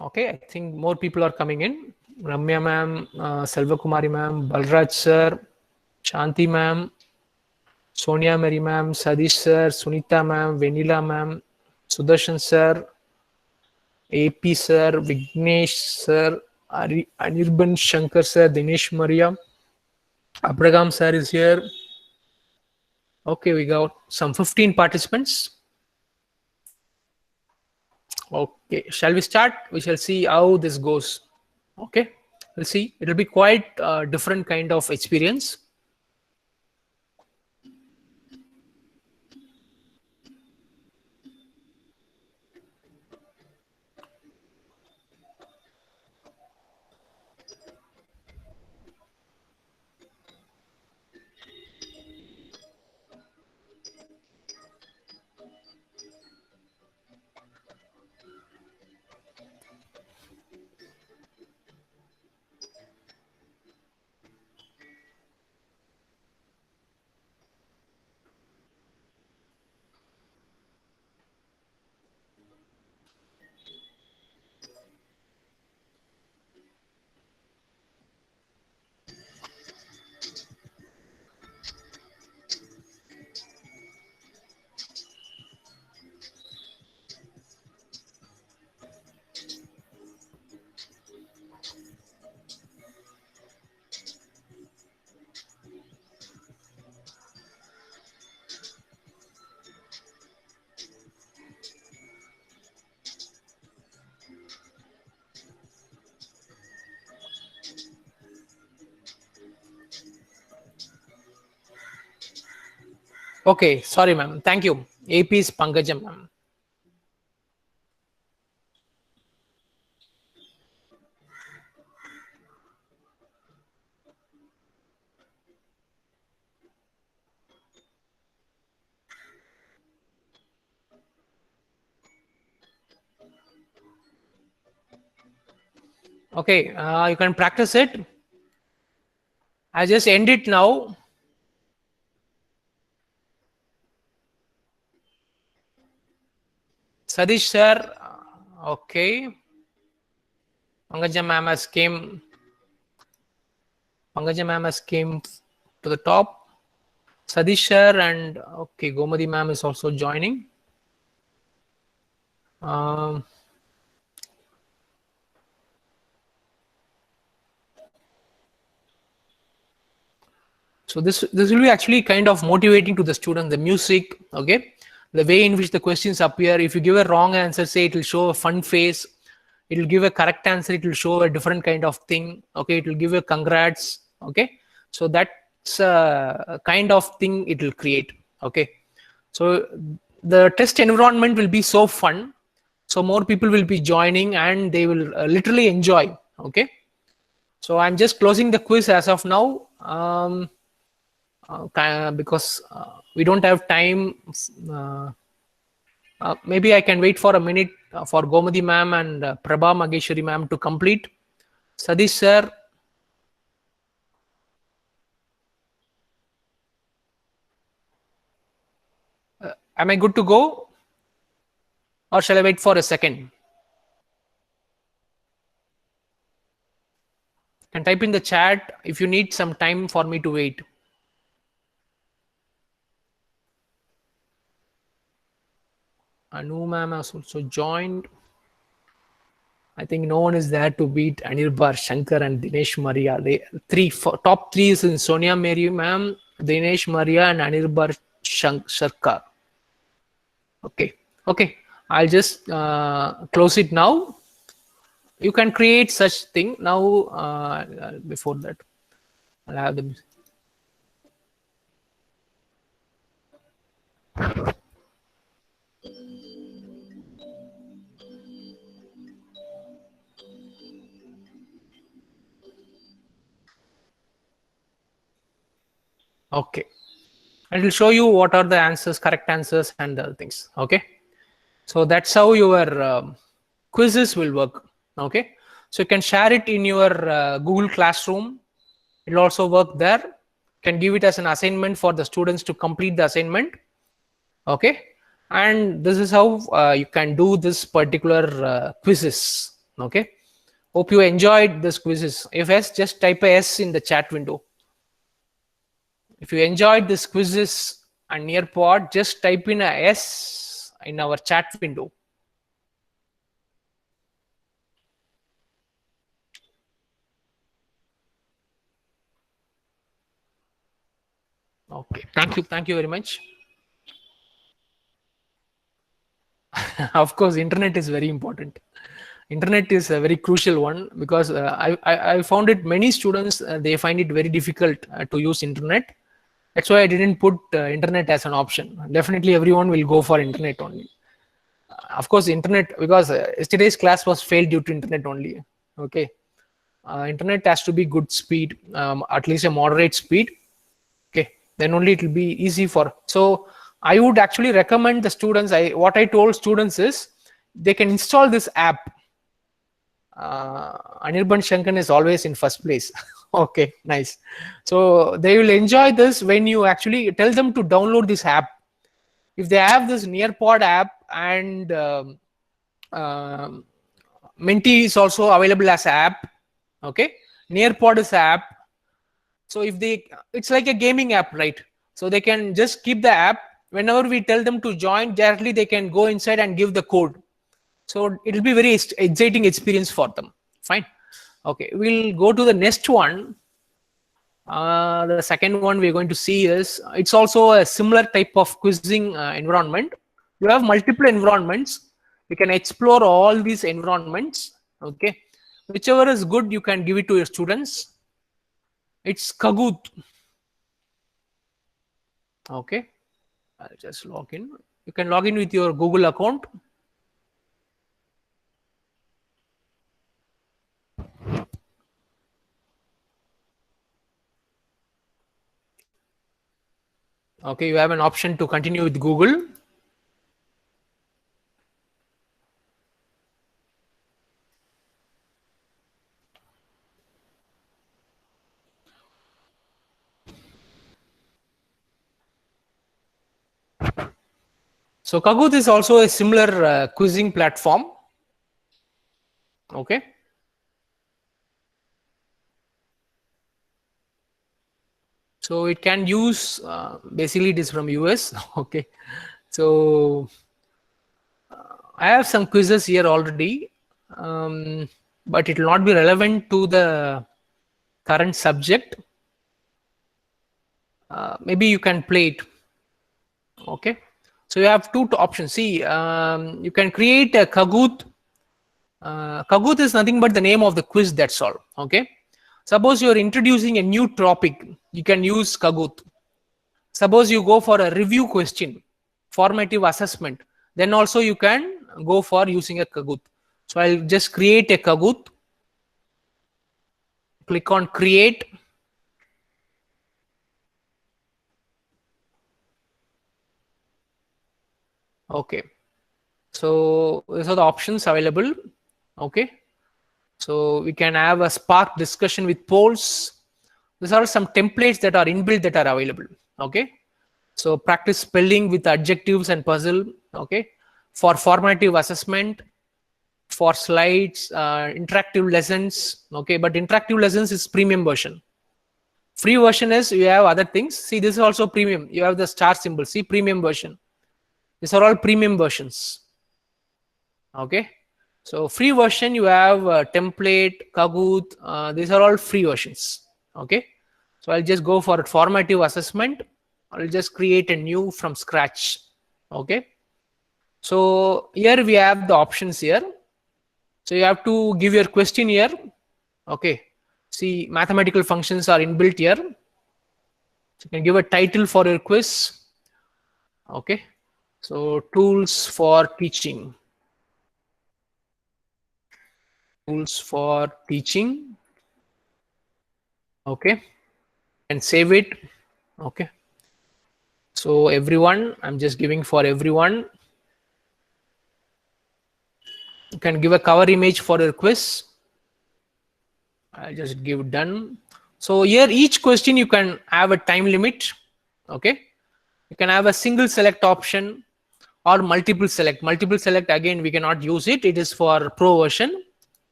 Okay, I think more people are coming in. Ramya ma'am, Selva Kumari ma'am, Balraj sir, Shanti ma'am, Sonia Mary ma'am, Sadish sir, Sunita ma'am, Vanilla ma'am, Sudarshan sir, AP sir, Vignesh sir, Anirban Shankar sir, Dinesh Maria, Abraham sir is here. Okay, we got some 15 participants. Okay, shall we start? We shall see how this goes. Okay, we'll see. It'll be quite a different kind of experience. Okay, sorry, ma'am. Thank you. AP is Pankajam, ma'am. Okay, you can practice it. I just end it now. Sadish sir, okay. Pankajam ma'am has came. Pankajam ma'am has came to the top. Sadish sir and okay, Gomadi ma'am is also joining. Um, so this will be actually kind of motivating to the students. The music, okay, the way in which the questions appear. If you give a wrong answer, say it will show a fun face. It will give a correct answer. It will show a different kind of thing. Okay, it will give a congrats. Okay, so that's a kind of thing it will create. Okay, so the test environment will be so fun. So more people will be joining and they will literally enjoy. Okay, so I'm just closing the quiz as of now. Because we don't have time. Maybe I can wait for a minute for Gomadi ma'am and Prabha Mageshwari ma'am to complete. Sadish sir. Am I good to go? Or shall I wait for a second? Can type in the chat if you need some time for me to wait. Anu ma'am has also joined. I think no one is there to beat Anirbar, Shankar, and Dinesh Maria. They top three is in Sonia Mary ma'am, Dinesh Maria, and Anirbar Sharkar. Okay, okay. I'll just close it now. You can create such thing now. Before that, I'll have them. Okay, it will show you what are the answers, correct answers, and the other things. Okay, so that's how your quizzes will work. Okay, so you can share it in your Google Classroom. It will also work there. You can give it as an assignment for the students to complete the assignment. Okay, and this is how you can do this particular quizzes. Okay, hope you enjoyed this quizzes. If yes, just type a S in the chat window. If you enjoyed this quizzes and NEARPOD, just type in a S in our chat window. Okay, thank you very much. Of course, internet is very important. Internet is a very crucial one, because I found it many students they find it very difficult to use internet. That's why I didn't put internet as an option. Definitely everyone will go for internet only. Of course, internet, because yesterday's class was failed due to internet only. Okay, internet has to be good speed, at least a moderate speed. Okay, then only it will be easy for. So I would actually recommend the students, what I told students is they can install this app. Anirban Shankan is always in first place. Okay, nice. So they will enjoy this when you actually tell them to download this app. If they have this NEARPOD app, and Menti is also available as app. Okay, NEARPOD is app. So if it's like a gaming app, right? So they can just keep the app. Whenever we tell them to join, directly they can go inside and give the code. So it will be very exciting experience for them. Fine. Okay, we'll go to the next one. The second one we're going to see is, it's also a similar type of quizzing environment. You have multiple environments. You can explore all these environments. Okay, whichever is good, you can give it to your students. It's Kahoot. Okay, I'll just log in. You can log in with your Google account. Okay, you have an option to continue with Google. So Kahoot is also a similar quizzing platform. Okay. So it can use, basically it is from US. Okay. So I have some quizzes here already, but it will not be relevant to the current subject. Maybe you can play it. Okay. So you have two options. See, you can create a Kahoot. Kahoot is nothing but the name of the quiz, that's all. Okay. Suppose you're introducing a new topic, you can use Kahoot. Suppose you go for a review question, formative assessment, then also you can go for using a Kahoot. So I'll just create a Kahoot. Click on create. Okay. So these are the options available. Okay. So we can have a spark discussion with polls. These are some templates that are inbuilt that are available. Okay. So practice spelling with adjectives and puzzle. Okay. For formative assessment, for slides, interactive lessons. Okay. But interactive lessons is premium version. Free version is you have other things. See, this is also premium. You have the star symbol. See, premium version. These are all premium versions. Okay. So free version, you have template, Kahoot. These are all free versions. Okay. So I'll just go for a formative assessment. I'll just create a new from scratch. Okay. So here we have the options here. So you have to give your question here. Okay. See, mathematical functions are inbuilt here. So you can give a title for your quiz. Okay. So tools for teaching. Tools for teaching. Okay. And save it. Okay. So everyone, I'm just giving for everyone. You can give a cover image for your quiz. I'll just give done. So here each question you can have a time limit. Okay. You can have a single select option or multiple select. Multiple select, again, we cannot use it. It is for pro version.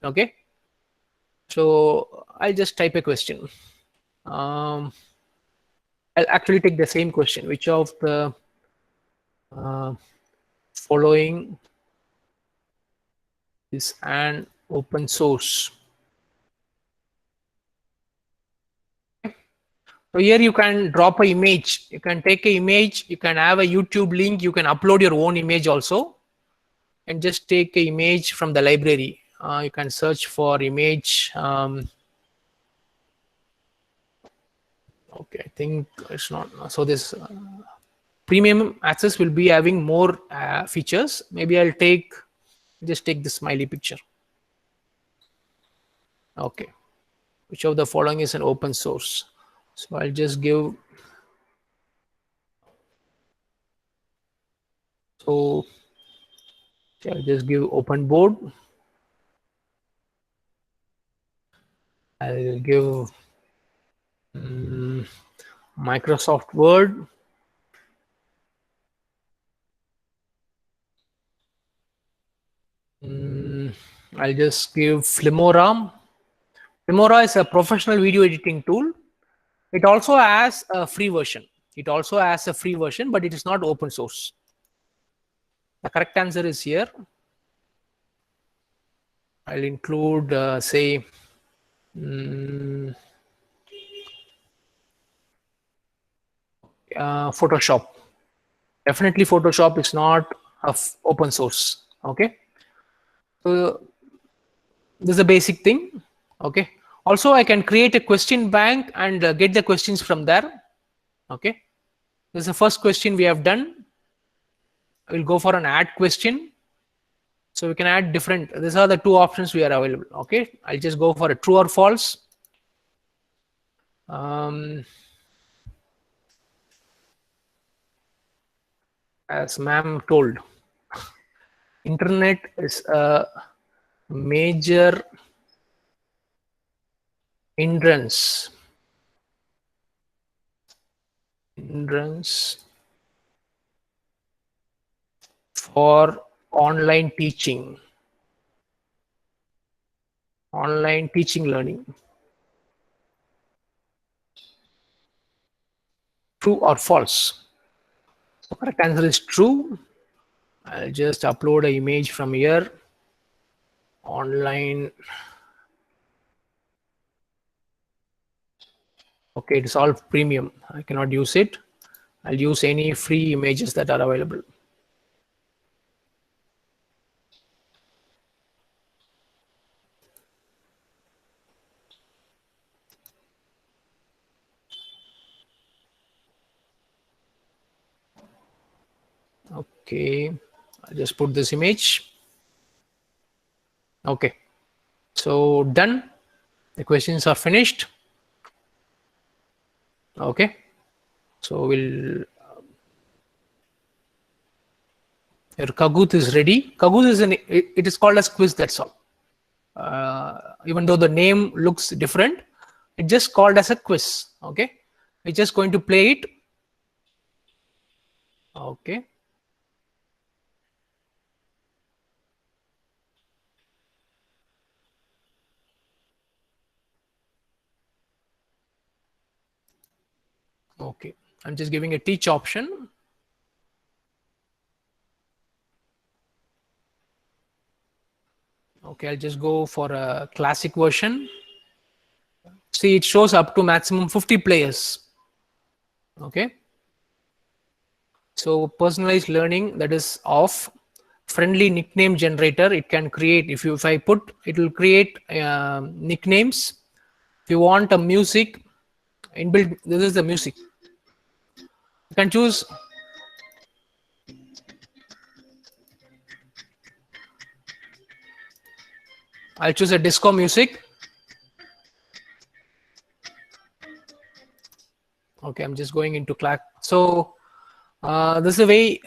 Okay. So I'll just type a question. I'll actually take the same question. Which of the following is an open source? So here you can drop an image. You can take an image. You can have a YouTube link. You can upload your own image also, and just take an image from the library. You can search for image. Okay, I think it's not. So this premium access will be having more features. Maybe I'll just take the smiley picture. Okay, which of the following is an open source? So I'll just give. So I'll just give open board. I'll give Microsoft Word. I'll just give Filmora. Filmora is a professional video editing tool. It also has a free version. But it is not open source. The correct answer is here. I'll include, say, Photoshop. Definitely Photoshop is not open source. Okay. So this is a basic thing. Okay. Also, I can create a question bank and get the questions from there. Okay. This is the first question we have done. I will go for an add question. So we can add different. These are the two options we are available. Okay. I'll just go for a true or false. As ma'am told, internet is a major hindrance for online teaching learning. True or false? So correct answer is true. I'll just upload an image from here. Online. Okay, it's all premium. I cannot use it. I'll use any free images that are available. Okay, I'll just put this image. Okay, so done. The questions are finished. Okay, so your Kahoot is ready. Kahoot is it is called as quiz. That's all. Even though the name looks different, it's just called as a quiz. Okay, we're just going to play it. Okay. Okay, I'm just giving a teach option. Okay, I'll just go for a classic version. See, it shows up to maximum 50 players. Okay. So personalized learning, that is off. Friendly nickname generator, it can create, if I put, it will create nicknames. If you want a music inbuilt, this is the music. You can choose. I'll choose a disco music. Okay, I'm just going into class. So this is the way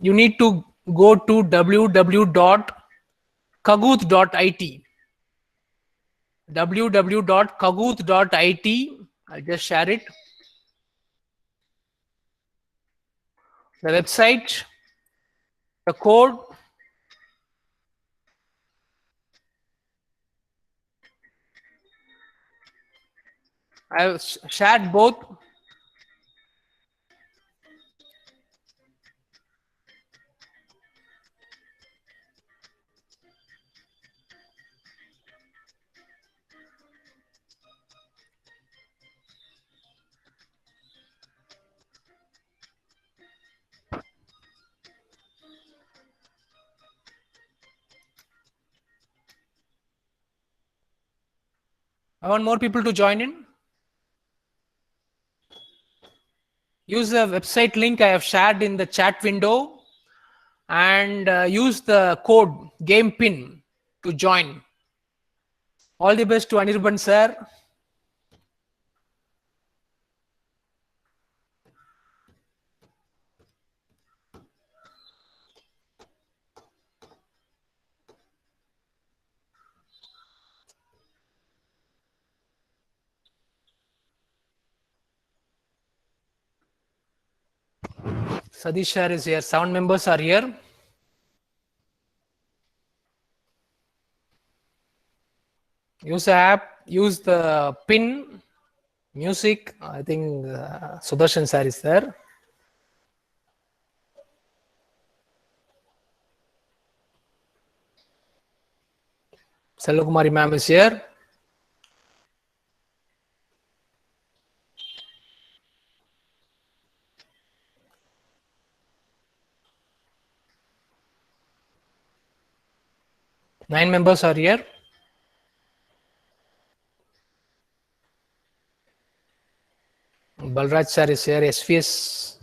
you need to go to www.kahoot.it. www.kahoot.it. I'll just share it. The website, the code. I have shared both. I want more people to join in. Use the website link I have shared in the chat window and use the code GAMEPIN to join. All the best to Anirban sir. Sadish sir is here. 7 members are here. Use the app, use the pin, music. I think Sudarshan sir is there. Selvakumari ma'am is here. Nine members are here. Balraj sir is here. SVS.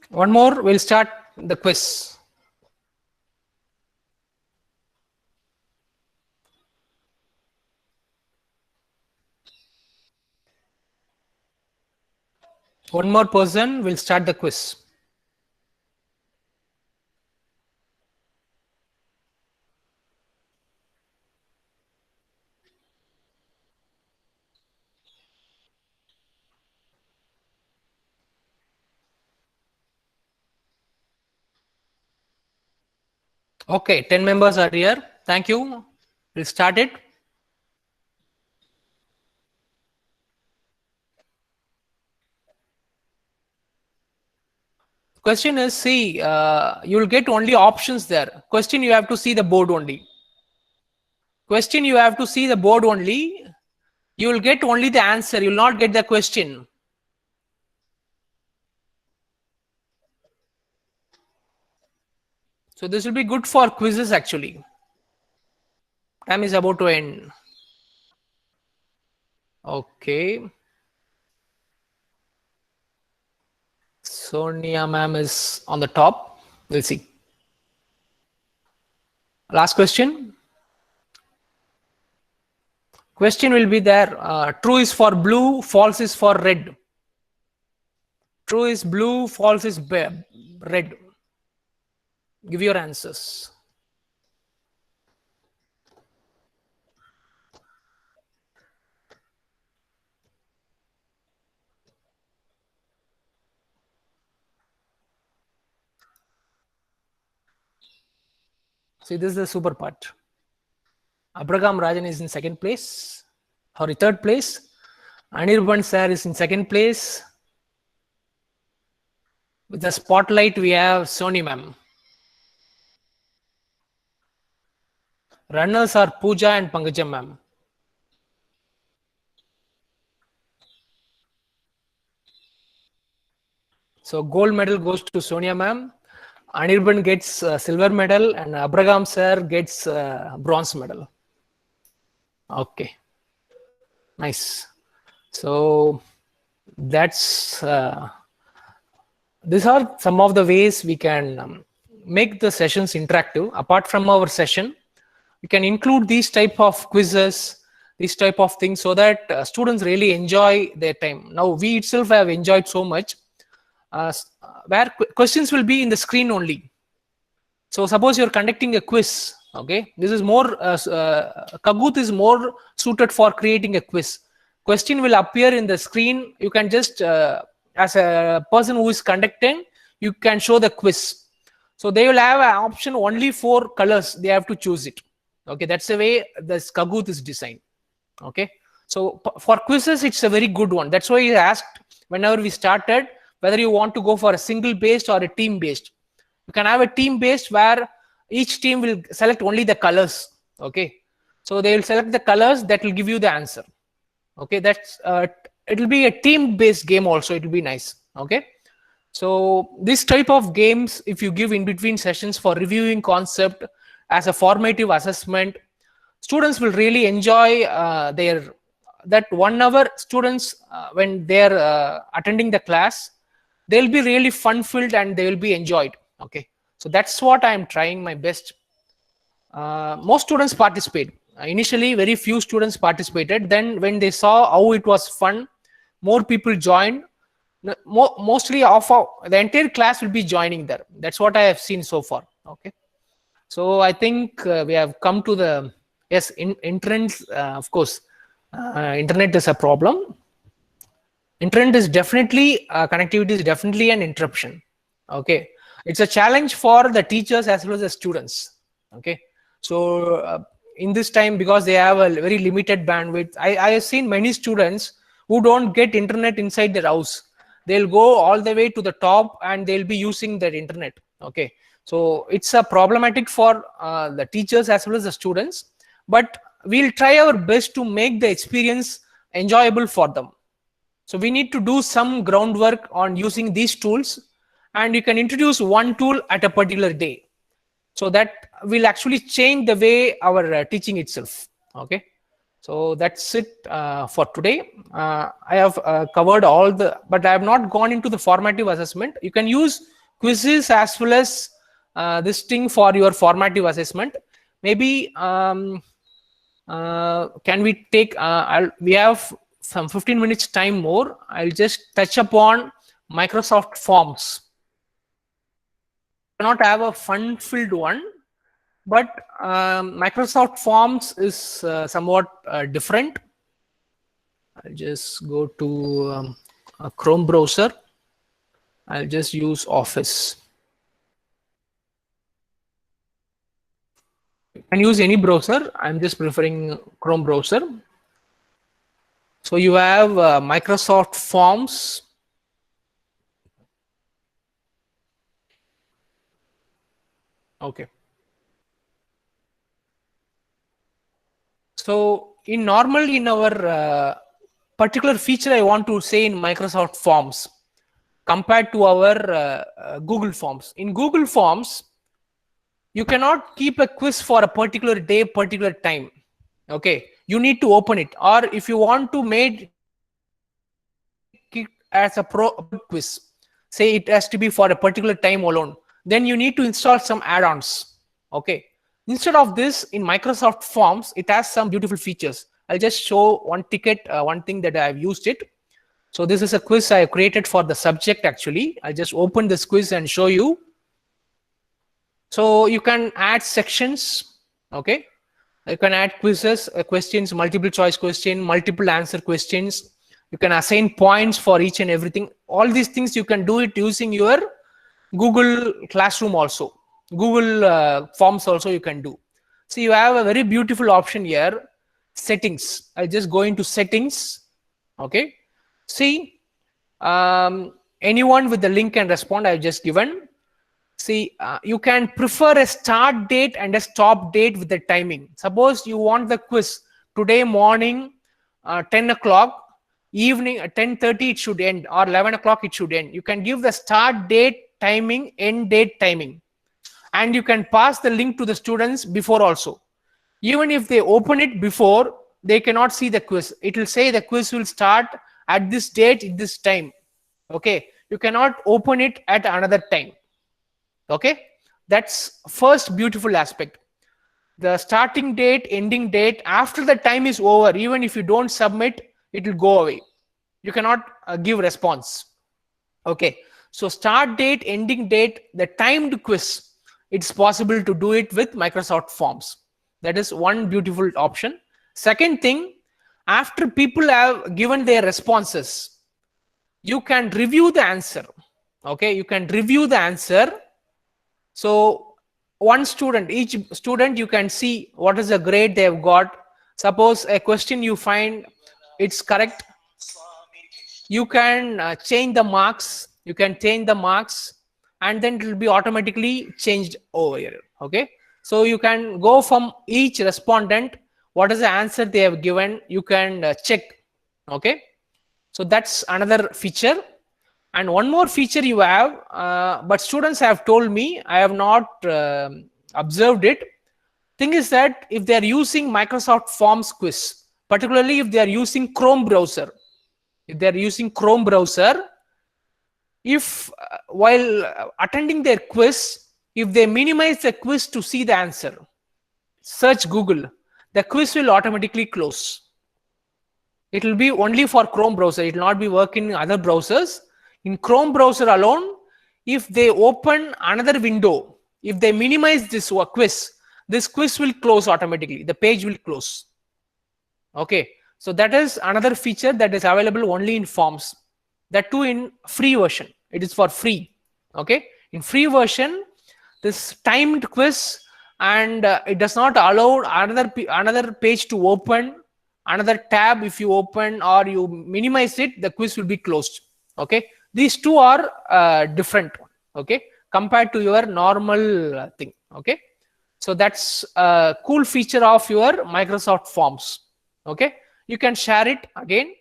One more, we'll start the quiz. One more person will start the quiz. Okay, 10 members are here. Thank you. We'll start it. Question is, see, you will get only options there. Question, you have to see the board only. Question, you have to see the board only. You will get only the answer. You will not get the question. So this will be good for quizzes actually. Time is about to end. Okay. Sonia ma'am is on the top. We'll see. Last question. Question will be there. True is for blue, false is for red. True is blue, false is red. Give your answers. See, this is the super part. Abraham Rajan is in second place, or third place. Anirban sir is in second place. With the spotlight, we have Sony ma'am. Runners are Pooja and Pankajam ma'am. So gold medal goes to Sonia ma'am. Anirban gets silver medal and Abraham sir gets bronze medal. Okay, nice. So that's these are some of the ways we can make the sessions interactive. Apart from our session, we can include these type of quizzes, these type of things, so that students really enjoy their time. Now we itself have enjoyed so much, where questions will be in the screen only. So suppose you're conducting a quiz, okay, this is more Kahoot is more suited for creating a quiz. Question will appear in the screen. You can just as a person who is conducting, you can show the quiz. So they will have an option only for colors. They have to choose it. Okay, that's the way this Kahoot is designed. Okay, so for quizzes, it's a very good one. That's why I asked whenever we started whether you want to go for a single based or a team based. You can have a team based where each team will select only the colors. Okay, so they will select the colors that will give you the answer. Okay, that's it will be a team based game also. It will be nice. Okay, so this type of games, if you give in between sessions for reviewing concept as a formative assessment, students will really enjoy that 1 hour. Students when they're attending the class, they'll be really fun filled and they will be enjoyed. Okay, so that's what I'm trying my best. Most students participate. Initially very few students participated, then when they saw how it was fun, more people joined. Mostly the entire class will be joining there. That's what I have seen so far. Okay, so I think we have come to the yes internet. Of course, internet is a problem. Internet is definitely connectivity is definitely an interruption. Okay, it's a challenge for the teachers as well as the students. Okay, so in this time, because they have a very limited bandwidth, I have seen many students who don't get internet inside their house. They'll go all the way to the top and they'll be using their internet. Okay, so it's a problematic for the teachers as well as the students, but we'll try our best to make the experience enjoyable for them. So we need to do some groundwork on using these tools, and you can introduce one tool at a particular day. So that will actually change the way our teaching itself. Okay, so that's it for today. I have covered all but I have not gone into the formative assessment. You can use quizzes as well as this thing for your formative assessment. Maybe can we take? We have some 15 minutes time more. I'll just touch upon Microsoft Forms. Cannot have a fun-filled one, but Microsoft Forms is somewhat different. I'll just go to a Chrome browser. I'll just use Office. You can use any browser. I'm just preferring Chrome browser. So you have Microsoft Forms. Okay. So in our particular feature, I want to say in Microsoft Forms compared to our Google Forms. In Google Forms, you cannot keep a quiz for a particular day, particular time. Okay, you need to open it, or if you want to make it as a pro quiz, say it has to be for a particular time alone, then you need to install some add-ons. Okay, instead of this, in Microsoft Forms, it has some beautiful features. I'll just show one ticket, one thing that I've used it. So this is a quiz I created for the subject. Actually, I'll just open this quiz and show you. So you can add sections. Okay, you can add quizzes, questions, multiple choice question, multiple answer questions. You can assign points for each and everything. All these things you can do it using your Google Classroom also. Google Forms also you can do. So you have a very beautiful option here, settings. I'll just go into settings. Okay. See, anyone with the link can respond. I've just given. See, you can prefer a start date and a stop date with the timing. Suppose you want the quiz today morning, 10 o'clock, evening at 10:30 it should end, or 11 o'clock it should end. You can give the start date timing, end date timing, and you can pass the link to the students before also. Even if they open it before, they cannot see the quiz. It will say the quiz will start at this date, at this time. Okay, you cannot open it at another time. Okay, that's first beautiful aspect. The starting date, ending date, after the time is over, even if you don't submit, it will go away. You cannot give response. Okay, so start date, ending date, the timed quiz, it's possible to do it with Microsoft Forms. That is one beautiful option. Second thing, after people have given their responses, you can review the answer. Okay, you can review the answer. So one student, each student, you can see what is the grade they have got. Suppose a question you find it's correct, you can change the marks. You can change the marks, and then it will be automatically changed over here. Okay, so you can go from each respondent, what is the answer they have given, you can check. Okay, so that's another feature. And one more feature you have, but students have told me, I have not observed it. Thing is that if they are using Microsoft Forms quiz, particularly if they are using Chrome browser, if while attending their quiz, if they minimize the quiz to see the answer, search Google, the quiz will automatically close. It will be only for Chrome browser. It will not be working in other browsers. In Chrome browser alone, if they open another window, if they minimize this quiz will close automatically. The page will close. Okay, so that is another feature that is available only in Forms. That too in free version. It is for free. Okay, in free version, this timed quiz, and it does not allow another page to open, another tab. If you open or you minimize it, the quiz will be closed. Okay, these two are different. Okay, compared to your normal thing. Okay, so that's a cool feature of your Microsoft Forms. Okay, you can share it again.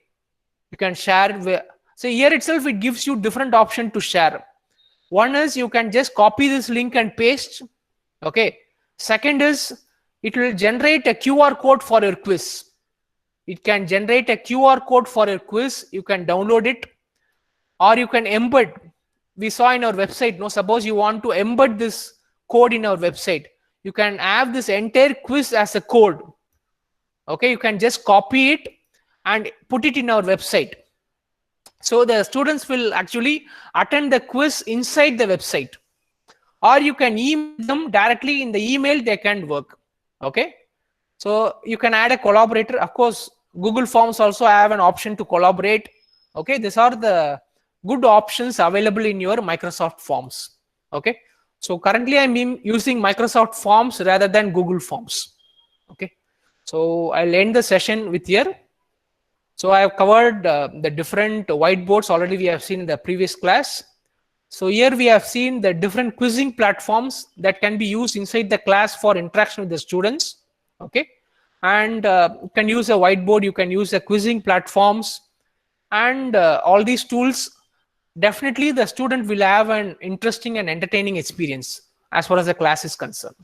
You can share with, so here itself it gives you different option to share. One is you can just copy this link and paste. Okay, second is it will generate a QR code for your quiz. It can generate a QR code for your quiz. You can download it, or you can embed. We saw in our website, no, suppose you want to embed this code in our website, you can have this entire quiz as a code. Okay, you can just copy it and put it in our website. So the students will actually attend the quiz inside the website, or you can email them directly in the email, they can work. Okay, so you can add a collaborator. Of course, Google Forms also have an option to collaborate. Okay, these are the good options available in your Microsoft Forms. Okay, so currently I'm using Microsoft Forms rather than Google Forms. Okay, so I'll end the session with here. So I have covered the different whiteboards already we have seen in the previous class. So here we have seen the different quizzing platforms that can be used inside the class for interaction with the students. Okay, and you can use a whiteboard, you can use the quizzing platforms, and all these tools. Definitely the student will have an interesting and entertaining experience as far as the class is concerned.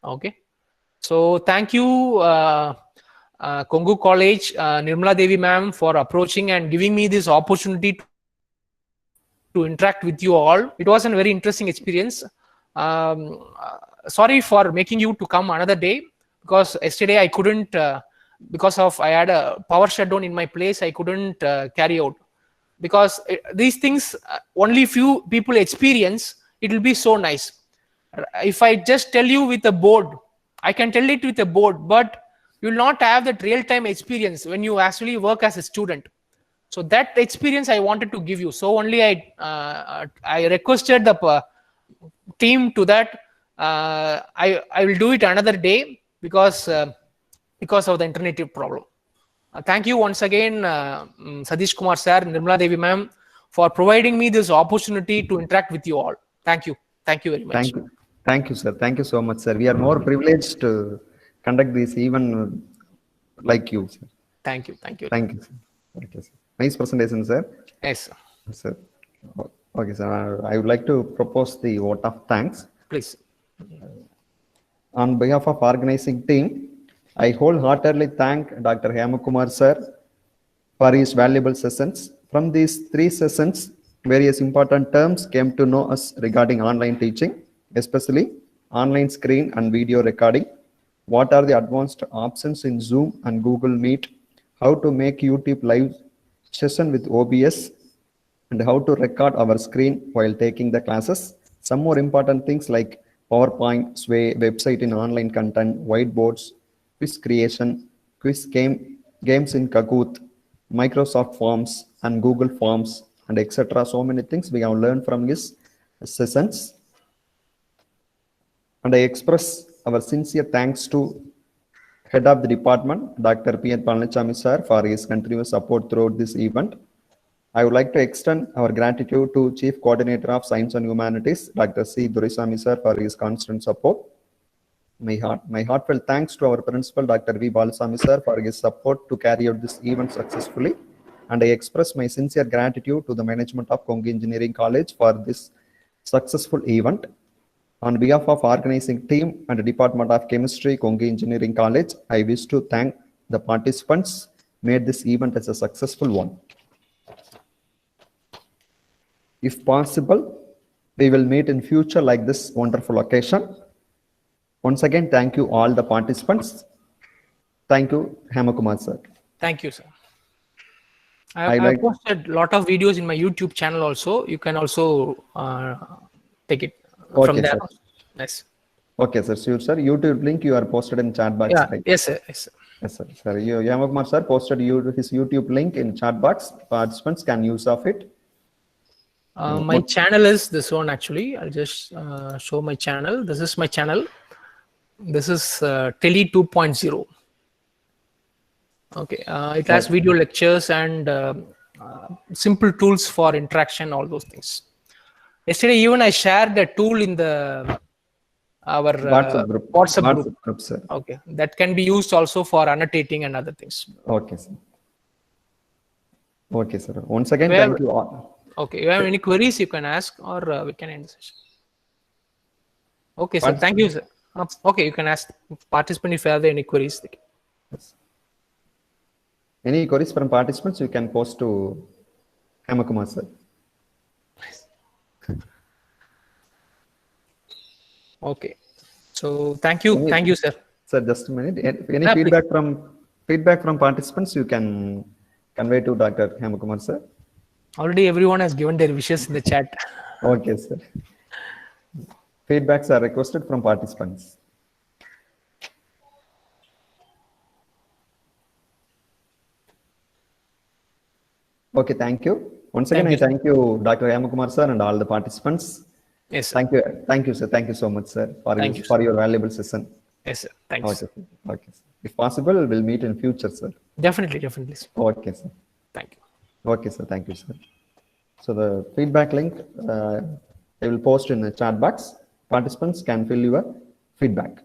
Okay, so thank you Kongu College, Nirmala Devi ma'am, for approaching and giving me this opportunity to interact with you all. It was a very interesting experience. Sorry for making you to come another day, because yesterday I couldn't, because of I had a power shutdown in my place, I couldn't carry out. Because these things only few people experience, it will be so nice. If I just tell you with a board, I can tell it with a board, but you will not have that real-time experience when you actually work as a student. So that experience I wanted to give you. So only I requested the team to that. I will do it another day because of the internet problem. Thank you once again, Satish Kumar sir, Nirmala Devi ma'am, for providing me this opportunity to interact with you all. Thank you. Thank you very much. Thank you. Thank you, sir. Thank you so much, sir. We are more privileged to conduct this even like you, sir. Thank you. Thank you. Thank you, sir. Okay, sir. Nice presentation, sir. Yes, sir. Sir. Okay, sir. I would like to propose the vote of thanks. Please. On behalf of organizing team, I wholeheartedly thank Dr. Hemakumar sir for his valuable sessions. From these 3 sessions, various important terms came to know us regarding online teaching, especially online screen and video recording. What are the advanced options in Zoom and Google Meet? How to make YouTube live session with OBS, and how to record our screen while taking the classes. Some more important things like PowerPoint, Sway, website in online content, whiteboards, quiz creation, games in KAHOOT, Microsoft Forms and Google Forms, and etc. So many things we have learned from his sessions. And I express our sincere thanks to Head of the Department, Dr. P. N. Palanichami sir, for his continuous support throughout this event. I would like to extend our gratitude to Chief Coordinator of Science and Humanities, Dr. C. Durisamy sir, for his constant support. My heartfelt thanks to our Principal, Dr. V. Balasamy sir, for his support to carry out this event successfully. And I express my sincere gratitude to the management of Kongu Engineering College for this successful event. On behalf of organizing team and the Department of Chemistry, Kongu Engineering College, I wish to thank the participants made this event as a successful one. If possible, we will meet in future like this wonderful occasion. Once again, thank you all the participants. Thank you, Hemakumar sir. Thank you, sir. I posted a lot of videos in my YouTube channel also. You can also take it from there. Sir. Yes. Okay, sir. Sure, sir. YouTube link you are posted in chat box. Yeah. Right? Yes, sir. Yes, sir. Yes, sir. Sir, Hemakumar sir posted his YouTube link in chat box. Participants can use of it. My channel is this one actually. I'll just show my channel. This is my channel. This is Tele 2.0. Okay. It has video lectures and simple tools for interaction, all those things. Yesterday, even I shared a tool in our WhatsApp group. Sir. Okay. That can be used also for annotating and other things. Okay, sir. Okay, sir. Once again, thank you all. Okay, you have any queries you can ask, or we can end the session. Okay, sir. Thank you, sir. Okay, you can ask participant if you have any queries. Yes. Any queries from participants, you can post to Hemakumar sir. Okay. So thank you. Thank you, sir. Sir, just a minute. Any feedback from participants, you can convey to Dr. Hemakumar sir. Already everyone has given their wishes in the chat. Okay, sir. Feedbacks are requested from participants. Okay, thank you. Once again, I thank you, Dr. Hemakumar sir, and all the participants. Yes, sir. Thank you. Thank you, sir. Thank you so much, sir, for your valuable session. Yes, sir. Thank you. Okay, sir. If possible, we'll meet in future, sir. Definitely. Sir. Okay, sir. Thank you. Okay, sir. Thank you, sir. So the feedback link I will post in the chat box. Participants can fill your feedback.